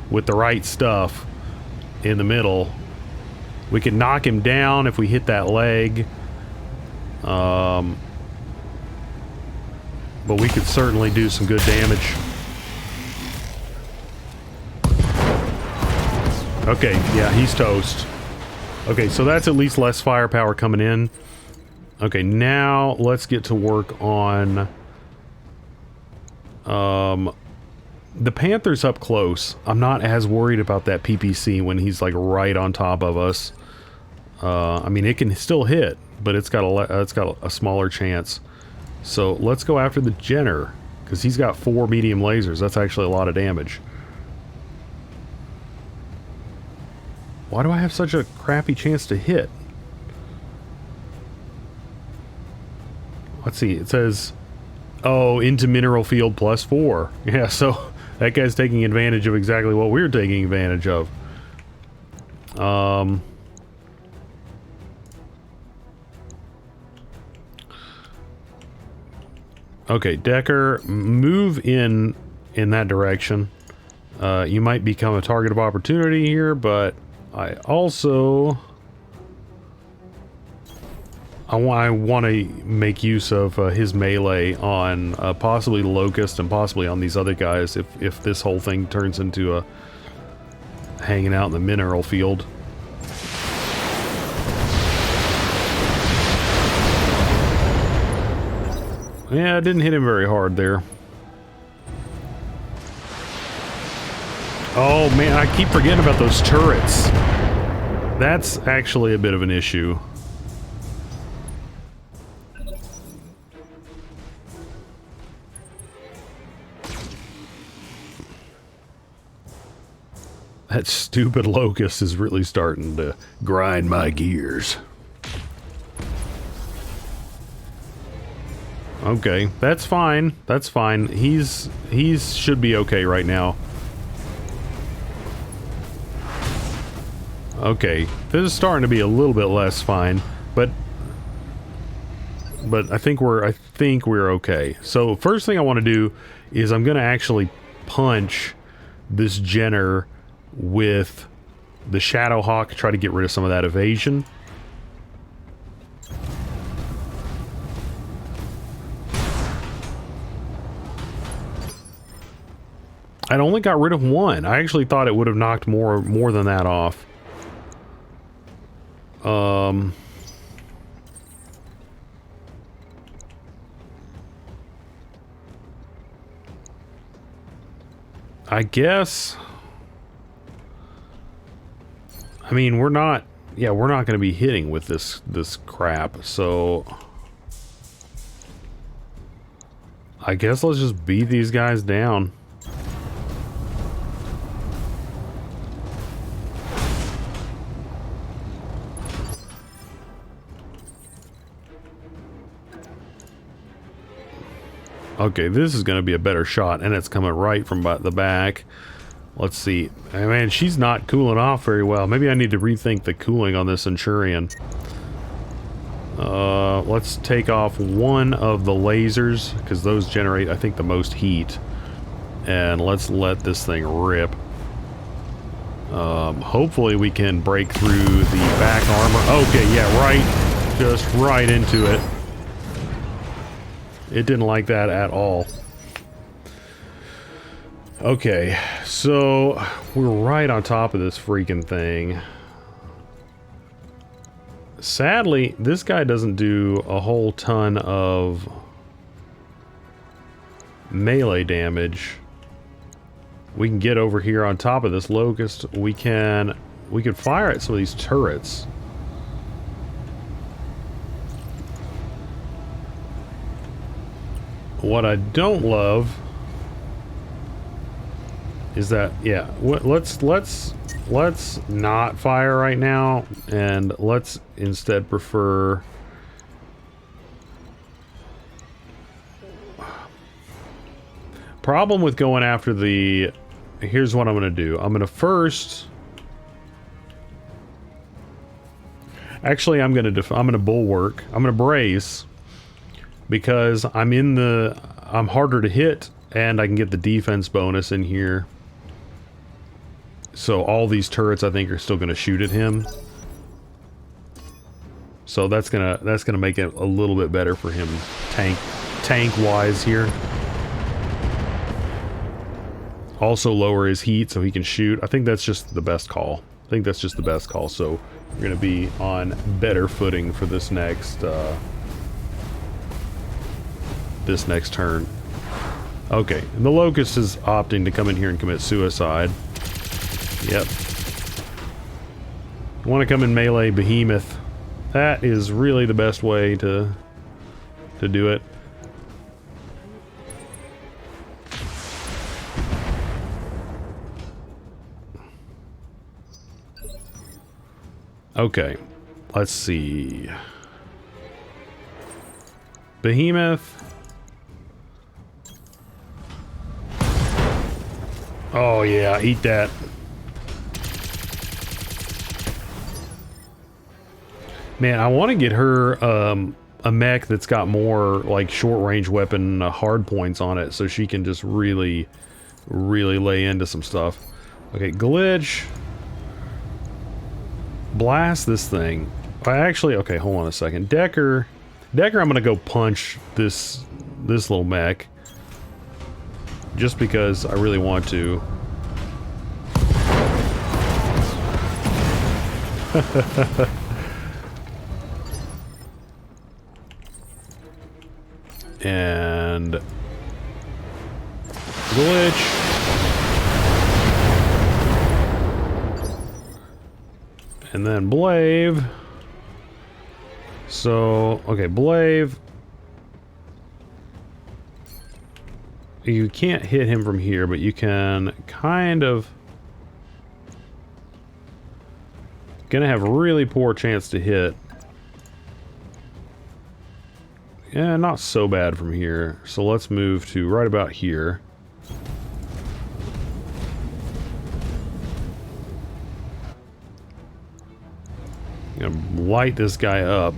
with the right stuff in the middle. We could knock him down if we hit that leg. But we could certainly do some good damage. Okay, yeah, he's toast. Okay, so that's at least less firepower coming in. Okay, now let's get to work on... the Panther's up close. I'm not as worried about that PPC when he's like right on top of us. I mean, it can still hit, but it's got a smaller chance. So let's go after the Jenner, because he's got 4 medium lasers. That's actually a lot of damage. Why do I have such a crappy chance to hit? Let's see, it says, oh, into mineral field +4. Yeah, so that guy's taking advantage of exactly what we're taking advantage of. Okay, Decker, move in that direction. You might become a target of opportunity here, but I also... I want to make use of his melee on possibly Locust and possibly on these other guys if this whole thing turns into a hanging out in the mineral field. Yeah, it didn't hit him very hard there. Oh man, I keep forgetting about those turrets. That's actually a bit of an issue. That stupid Locust is really starting to grind my gears. Okay, that's fine. That's fine. He's should be okay right now. Okay, this is starting to be a little bit less fine, but I think we're okay. So first thing I want to do is I'm going to actually punch this Jenner with the Shadow Hawk, try to get rid of some of that evasion. I only got rid of one. I actually thought it would have knocked more than that off. I guess. I mean, we're not going to be hitting with this crap, so I guess let's just beat these guys down. Okay, this is going to be a better shot, and it's coming right from the back. Let's see. Hey, man, she's not cooling off very well. Maybe I need to rethink the cooling on this Centurion. Let's take off one of the lasers, because those generate, I think, the most heat. And let's let this thing rip. Hopefully we can break through the back armor. Okay, yeah, right. Just right into it. It didn't like that at all. Okay, so we're right on top of this freaking thing. Sadly, this guy doesn't do a whole ton of melee damage. We can get over here on top of this Locust. We could fire at some of these turrets. What I don't love is that, yeah, let's not fire right now, and let's instead prefer problem with going after the, here's what I'm gonna do. I'm gonna first, actually I'm gonna bulwark, I'm gonna brace, because I'm harder to hit and I can get the defense bonus in here. So all these turrets I think are still gonna shoot at him. So that's gonna make it a little bit better for him tank wise here. Also lower his heat so he can shoot. I think that's just the best call. So we're gonna be on better footing for this next turn. Okay, and the Locust is opting to come in here and commit suicide. Yep. You want to come in melee Behemoth. That is really the best way to do it. Okay, let's see. Behemoth. Oh yeah, eat that. Man, I want to get her a mech that's got more like short range weapon hard points on it, so she can just really really lay into some stuff. Okay, glitch. Blast this thing. Actually, okay, hold on a second. Decker, I'm gonna go punch this little mech. Just because I really want to. And glitch. And then Blave. So, okay, Blave. You can't hit him from here, but you can kind of... Gonna have a really poor chance to hit. Yeah, not so bad from here. So let's move to right about here. Gonna light this guy up.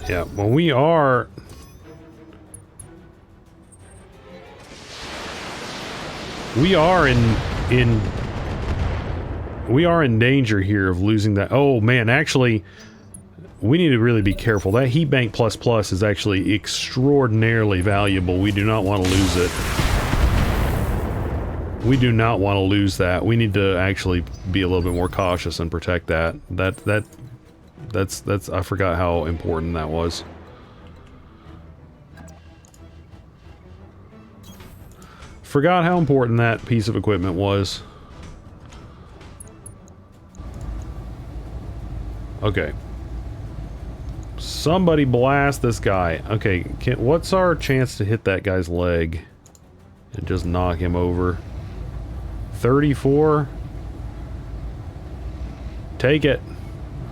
Yeah, well, we are in danger here of losing that. Oh man, actually, we need to really be careful. That heat bank plus plus is actually extraordinarily valuable. We do not want to lose it. We do not want to lose that. We need to actually be a little bit more cautious and protect that. That's I forgot how important that was. Forgot how important that piece of equipment was. Okay. Somebody blast this guy. Okay, what's our chance to hit that guy's leg and just knock him over? 34? Take it.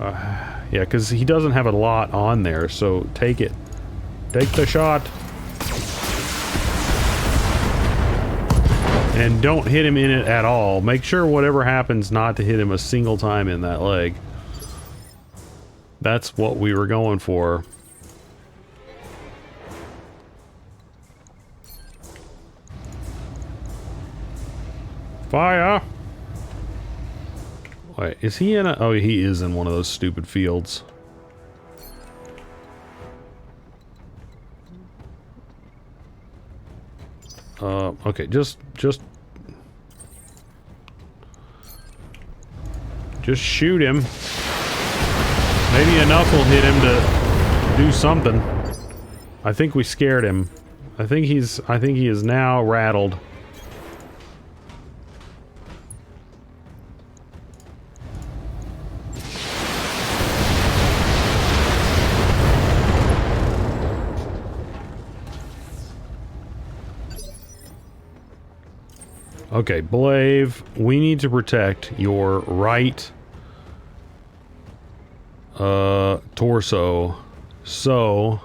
Yeah, because he doesn't have a lot on there, so take it. Take the shot. And don't hit him in it at all. Make sure whatever happens not to hit him a single time in that leg. That's what we were going for. Fire! Wait, is he in a... Oh, he is in one of those stupid fields. Okay, just shoot him. Maybe enough will hit him to do something. I think we scared him. I think he is now rattled. Okay, Blave, we need to protect your right torso. So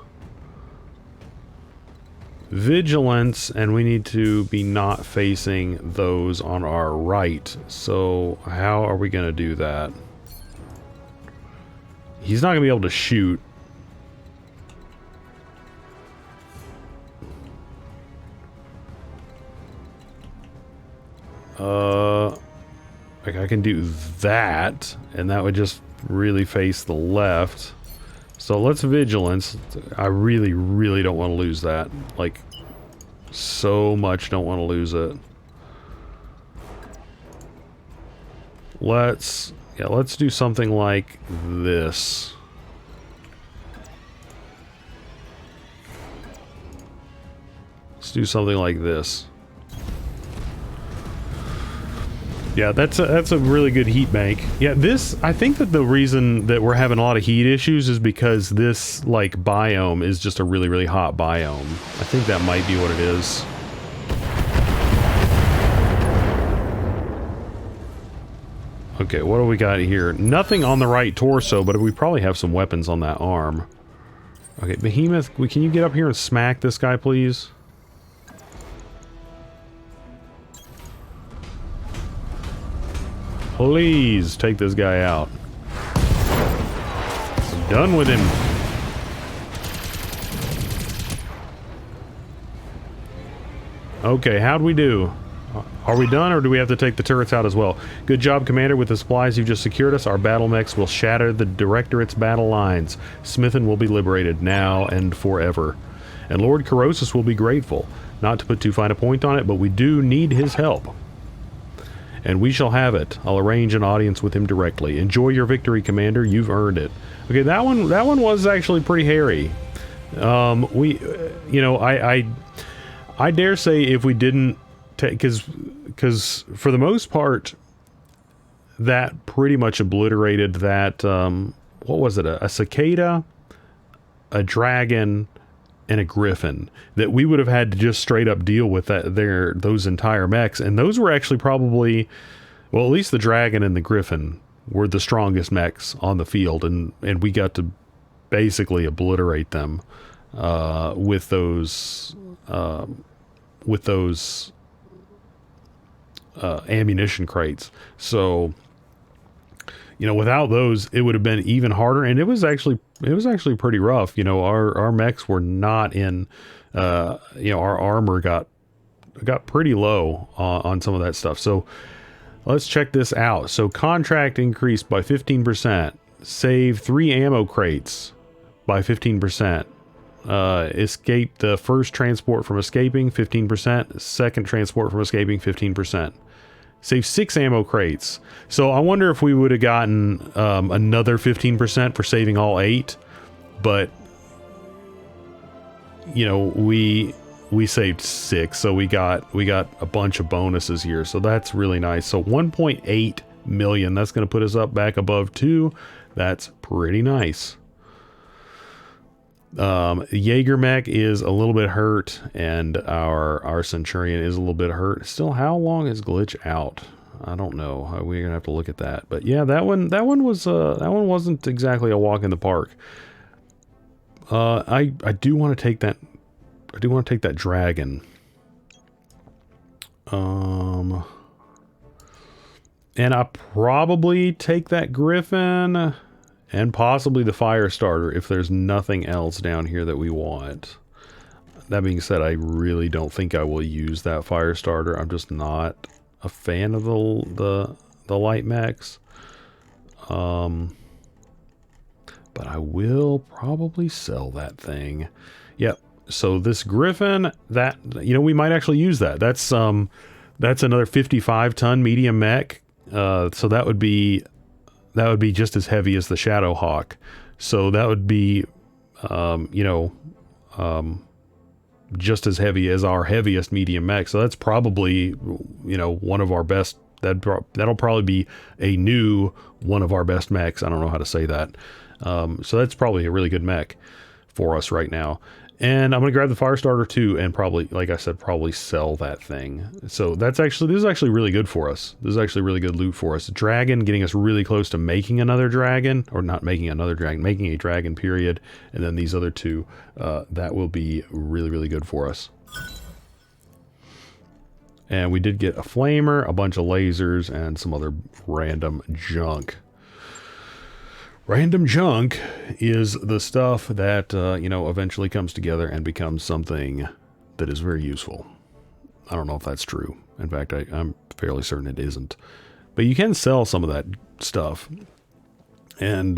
vigilance, and we need to be not facing those on our right. So how are we gonna do that? He's not gonna be able to shoot. Like I can do that, and that would just really face the left. So let's vigilance. I really, really don't want to lose that. Like, so much don't want to lose it. Let's do something like this. Let's do something like this. Yeah, that's a really good heat bank. Yeah, I think that the reason that we're having a lot of heat issues is because this, like, biome is just a really, really hot biome. I think that might be what it is. Okay, what do we got here? Nothing on the right torso, but we probably have some weapons on that arm. Okay, Behemoth, can you get up here and smack this guy, please? Please take this guy out. Done with him. Okay, how'd we do? Are we done, or do we have to take the turrets out as well? Good job, Commander. With the supplies you've just secured us, our battle mechs will shatter the Directorate's battle lines. Smithon will be liberated now and forever. And Lord Karosas will be grateful. Not to put too fine a point on it, but we do need his help. And we shall have it. I'll arrange an audience with him directly. Enjoy your victory, Commander. You've earned it. Okay, that one was actually pretty hairy. You know, I dare say if we didn't take, because for the most part, that pretty much obliterated that, what was it, a cicada, a dragon, and a griffin, that we would have had to just straight up deal with those entire mechs. And those were actually probably, well, at least the dragon and the griffin were the strongest mechs on the field, and we got to basically obliterate them with those ammunition crates. So, you know, without those, it would have been even harder, and it was actually pretty rough. You know, our mechs were not in, you know, our armor got pretty low on some of that stuff. So let's check this out. So contract increased by 15%, save 3 ammo crates by 15%. Escape the first transport from escaping, 15%. Second transport from escaping, 15%. Save 6 ammo crates. So I wonder if we would have gotten another 15% for saving all 8. But, you know, we saved 6, so we got a bunch of bonuses here. So that's really nice. So 1.8 million. That's going to put us up back above 2. That's pretty nice. Jaeger mech is a little bit hurt, and our Centurion is a little bit hurt. Still, how long is glitch out? I don't know. We're gonna have to look at that. But yeah, that one wasn't exactly a walk in the park. I do want to take that. I do want to take that dragon. And I probably take that griffin. And possibly the fire starter if there's nothing else down here that we want. That being said, I really don't think I will use that fire starter. I'm just not a fan of the light mechs. But I will probably sell that thing. Yep. So this griffin, that, you know, we might actually use that. That's another 55-ton medium mech. So that would be just as heavy as the Shadow Hawk. So that would be, you know, just as heavy as our heaviest medium mech. So that's probably, you know, one of our best. That'll probably be a new one of our best mechs. I don't know how to say that. So that's probably a really good mech for us right now. And I'm going to grab the fire starter too, and probably, like I said, probably sell that thing. So this is actually really good for us. This is actually really good loot for us. Dragon, getting us really close to making another dragon, or not making another dragon, making a dragon, period. And then these other two, that will be really, really good for us. And we did get a flamer, a bunch of lasers, and some other random junk. Random junk is the stuff that, you know, eventually comes together and becomes something that is very useful. I don't know if that's true. In fact, I'm fairly certain it isn't. But you can sell some of that stuff. And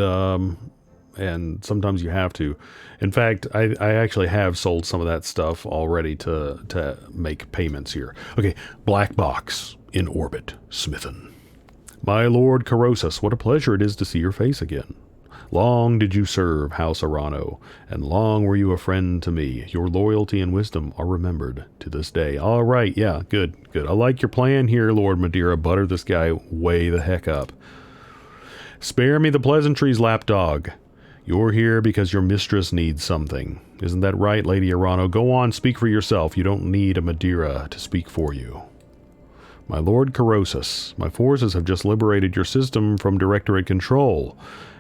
sometimes you have to. In fact, I actually have sold some of that stuff already to make payments here. Okay, black box in orbit, Smithon. My Lord Karosas, what a pleasure it is to see your face again. Long did you serve House Arano, and long were you a friend to me. Your loyalty and wisdom are remembered to this day. All right, yeah, good. I like your plan here, Lord Madeira. Butter this guy way the heck up. Spare me the pleasantries, lapdog. You're here because your mistress needs something. Isn't that right, Lady Arano? Go on, speak for yourself. You don't need a Madeira to speak for you. My Lord Karosas, my forces have just liberated your system from Directorate control.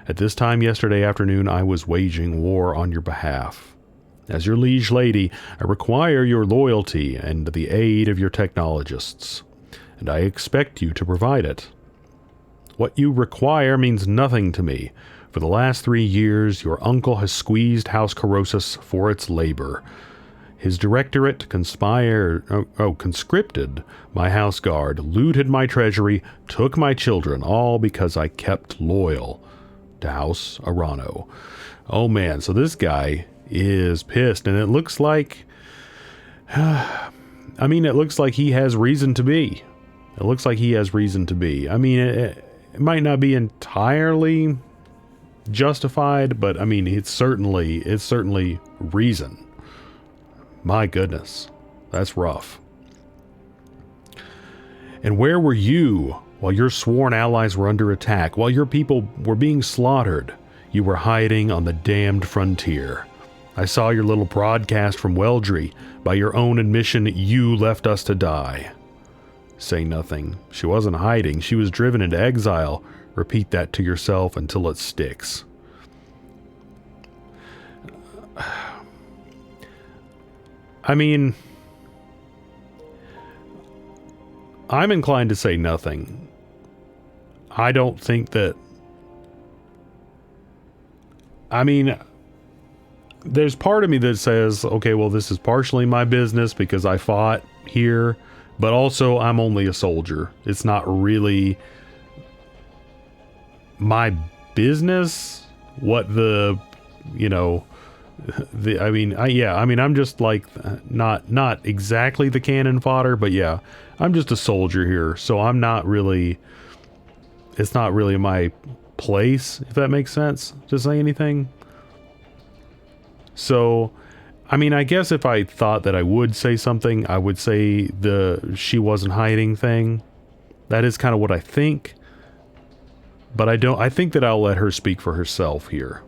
At this time yesterday afternoon, I was waging war on your behalf. As your liege lady, I require your loyalty and the aid of your technologists, and I expect you to provide it. What you require means nothing to me, For the last 3 years, your uncle has squeezed House Karosas for its labor. His Directorate conscripted my house guard, looted my treasury, took my children, all because I kept loyal to House Arano. Oh man, so this guy is pissed, and it looks like... I mean, it looks like he has reason to be. It looks like he has reason to be. I mean, it might not be entirely justified, but I mean, it's certainly reason. My goodness, that's rough. And where were you while your sworn allies were under attack, while your people were being slaughtered? You were hiding on the damned frontier. I saw your little broadcast from Weldry. By your own admission, you left us to die. Say nothing. She wasn't hiding. She was driven into exile. Repeat that to yourself until it sticks. I mean, I'm inclined to say nothing. I don't think that... I mean, there's part of me that says, okay, well, this is partially my business because I fought here, but also I'm only a soldier. It's not really my business what the, you know... I'm just like not exactly the cannon fodder, but yeah, I'm just a soldier here, so I'm not really, it's not really my place, if that makes sense, to say anything. So, I mean, I guess if I thought that I would say something, I would say the she wasn't hiding thing. That is kind of what I think, but I think that I'll let her speak for herself here.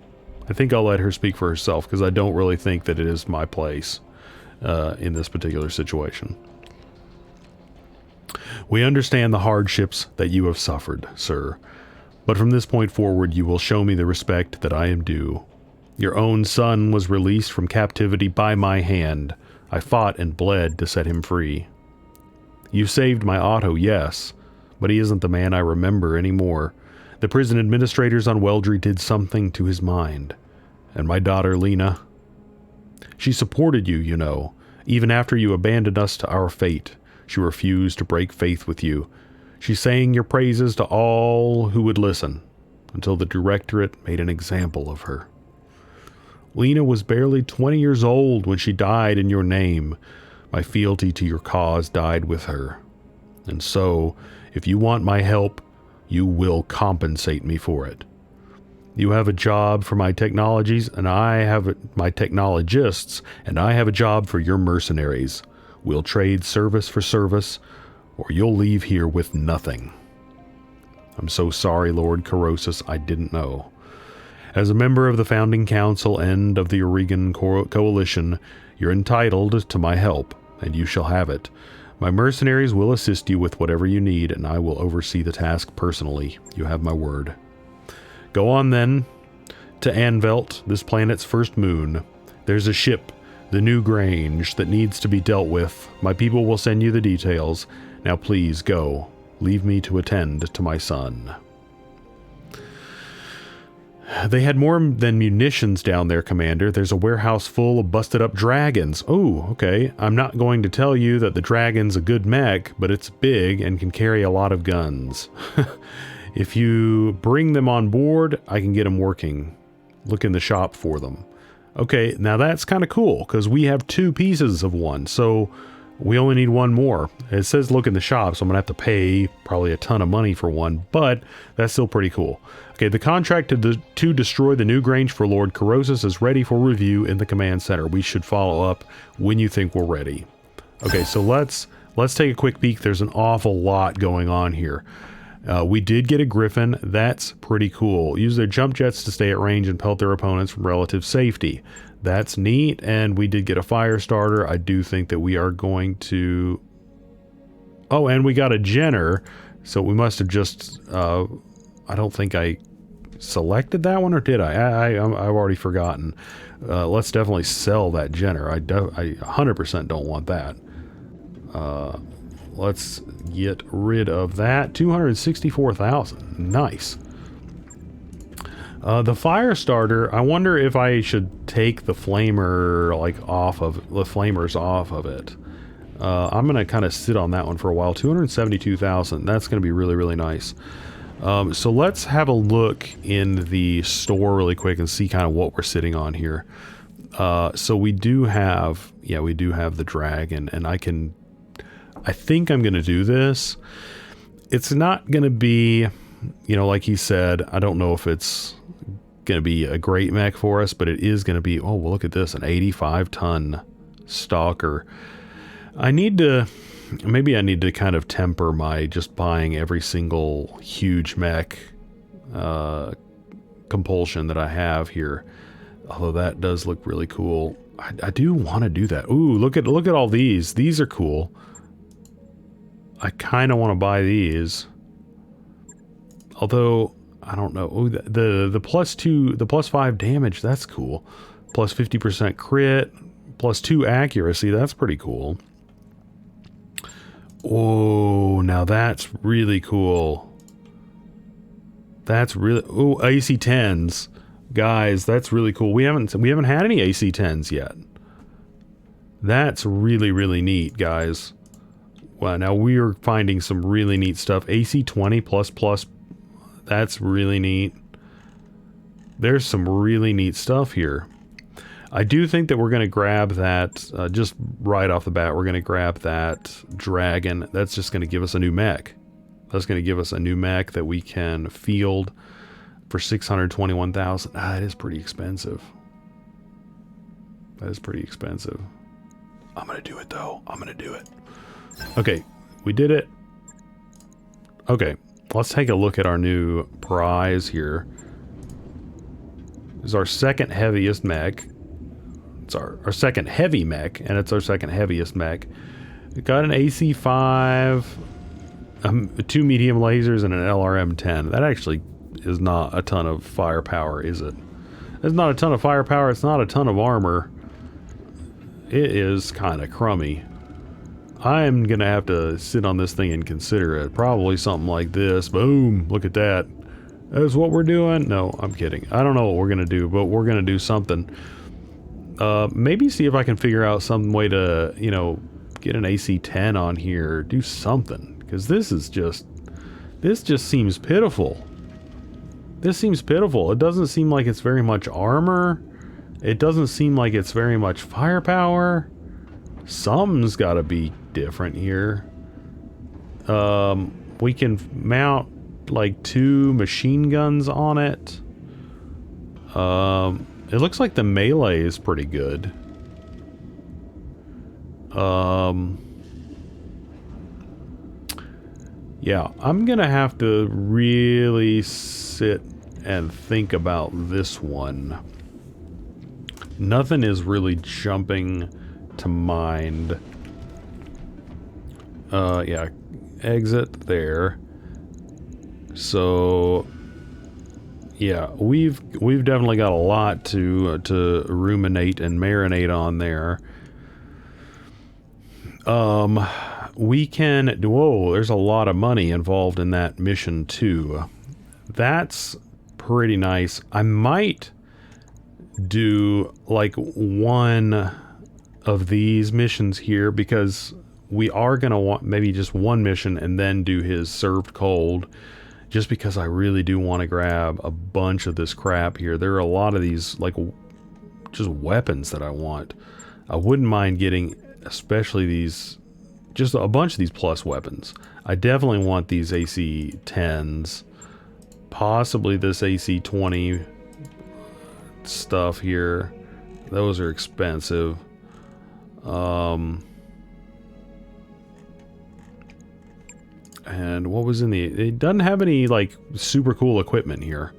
I think I'll let her speak for herself because I don't really think that it is my place in this particular situation. We understand the hardships that you have suffered, sir, but from this point forward you will show me the respect that I am due. Your own son was released from captivity by my hand. I fought and bled to set him free. You saved my Otto, yes, but he isn't the man I remember anymore. The prison administrators on Weldry did something to his mind. And my daughter, Lena. She supported you, you know. Even after you abandoned us to our fate, she refused to break faith with you. She sang your praises to all who would listen, until the Directorate made an example of her. Lena was barely 20 years old when she died in your name. My fealty to your cause died with her. And so, if you want my help, you will compensate me for it. You have a job for my technologies, and I have my technologists, and I have a job for your mercenaries. We'll trade service for service, or you'll leave here with nothing. I'm so sorry, Lord Karosas, I didn't know. As a member of the Founding Council and of the Oregon Coalition, you're entitled to my help, and you shall have it. My mercenaries will assist you with whatever you need, and I will oversee the task personally. You have my word. Go on then to Anvelt, this planet's first moon. There's a ship, the New Grange, that needs to be dealt with. My people will send you the details. Now please go. Leave me to attend to my son. They had more than munitions down there, Commander. There's a warehouse full of busted-up dragons. Oh, okay. I'm not going to tell you that the dragon's a good mech, but it's big and can carry a lot of guns. If you bring them on board, I can get them working. Look in the shop for them. Okay, now that's kind of cool, because we have 2 pieces of one, so we only need 1 more. It says look in the shop, so I'm going to have to pay probably a ton of money for one, but that's still pretty cool. Okay, the contract to destroy the New Grange for Lord Karosas is ready for review in the command center. We should follow up when you think we're ready. Okay, so let's take a quick peek. There's an awful lot going on here. We did get a Griffin. That's pretty cool. Use their jump jets to stay at range and pelt their opponents from relative safety. That's neat. And we did get a fire starter. I do think that we are going to... Oh, and we got a Jenner. So we must have just... I don't think I selected that one, or did I? I've already forgotten. Let's definitely sell that Jenner. I 100% don't want that. Let's get rid of that. 264,000. Nice. The fire starter, I wonder if I should take the flamer, like, off of... the flamers off of it. I'm going to kind of sit on that one for a while. 272,000. That's going to be really, really nice. So let's have a look in the store really quick and see kind of what we're sitting on here. So we do have... yeah, we do have the dragon, and I think I'm going to do this. It's not going to be... you know, like he said, I don't know if it's going to be a great mech for us, but it is going to be... oh, well, look at this, an 85-ton stalker. Maybe I need to kind of temper my just buying every single huge mech compulsion that I have here. Although that does look really cool. I do want to do that. Ooh, look at all these. These are cool. I kind of want to buy these. Although, I don't know. Ooh, the +2, the +5 damage, that's cool. Plus 50% crit, +2 accuracy, that's pretty cool. Oh, now that's really cool. That's really... oh, AC-10s. Guys, that's really cool. We haven't had any AC-10s yet. That's really, really neat, guys. Wow, now we are finding some really neat stuff. AC-20++. That's really neat. There's some really neat stuff here. I do think that we're going to grab that, just right off the bat, we're going to grab that dragon. That's just going to give us a new mech. That's going to give us a new mech that we can field for 621,000. Ah, that is pretty expensive. That is pretty expensive. I'm going to do it, though. I'm going to do it. Okay, we did it. Okay, let's take a look at our new prize here. This is our second heaviest mech. It's our second heavy mech, and it's our second heaviest mech. It got an AC-5, 2 medium lasers, and an LRM-10. That actually is not a ton of firepower, is it? It's not a ton of firepower, it's not a ton of armor. It is kind of crummy. I'm gonna have to sit on this thing and consider it. Probably something like this. Boom! Look at that. That's what we're doing? No, I'm kidding. I don't know what we're gonna do, but we're gonna do something. Maybe see if I can figure out some way to, you know, get an AC-10 on here. Do something. Because this just seems pitiful. This seems pitiful. It doesn't seem like it's very much armor. It doesn't seem like it's very much firepower. Something's got to be different here. We can mount like 2 machine guns on it. It looks like the melee is pretty good. Yeah, I'm gonna have to really sit and think about this one. Nothing is really jumping to mind. Yeah, exit there. So yeah, we've definitely got a lot to ruminate and marinate on there. We can... whoa, there's a lot of money involved in that mission too. That's pretty nice. I might do like one of these missions here because we are gonna want maybe just one mission and then do his served cold. Just because I really do want to grab a bunch of this crap here. There are a lot of these, like, just weapons that I want. I wouldn't mind getting, especially these, just a bunch of these plus weapons. I definitely want these AC-10s. Possibly this AC-20 stuff here. Those are expensive. And what was in the... it doesn't have any, like, super cool equipment here.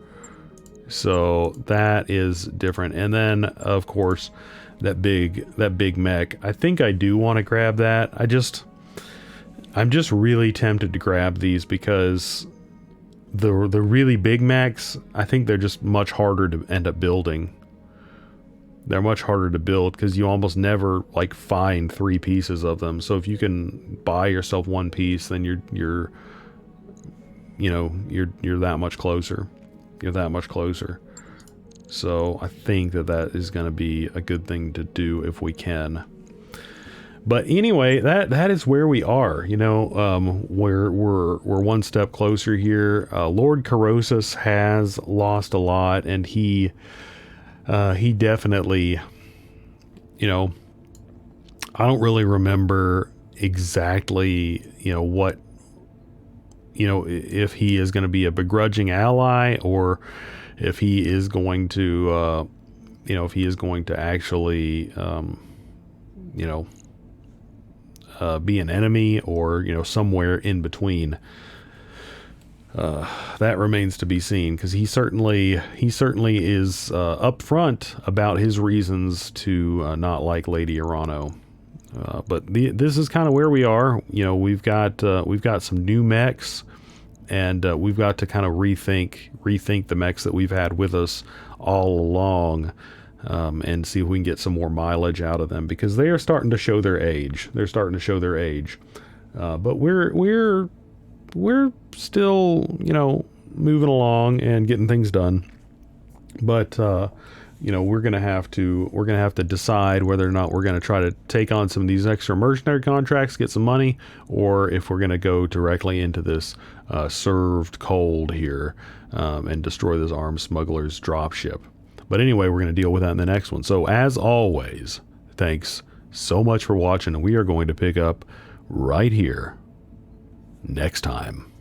So, that is different. And then, of course, that big mech. I think I do want to grab that. I'm just really tempted to grab these because the really big mechs, I think they're just much harder to end up building. They're much harder to build because you almost never like find 3 pieces of them. So if you can buy yourself 1 piece, then you're that much closer. You're that much closer. So I think that is going to be a good thing to do if we can. But anyway, that is where we are. You know, we're one step closer here. Lord Karosas has lost a lot, and he definitely, you know, I don't really remember exactly, you know, what, you know, if he is going to be a begrudging ally, or if he is going to, you know, if he is going to actually, you know, be an enemy, or, you know, somewhere in between. That remains to be seen, because he certainly is upfront about his reasons to not like Lady Arano. But this is kind of where we are. You know, we've got some new mechs, and we've got to kind of rethink the mechs that we've had with us all along, and see if we can get some more mileage out of them, because they are starting to show their age. They're starting to show their age. But we're still, you know, moving along and getting things done. But you know, we're gonna have to decide whether or not we're gonna try to take on some of these extra mercenary contracts, get some money, or if we're gonna go directly into this served cold here, and destroy this armed smuggler's dropship. But anyway, we're gonna deal with that in the next one. So as always, thanks so much for watching, and we are going to pick up right here next time.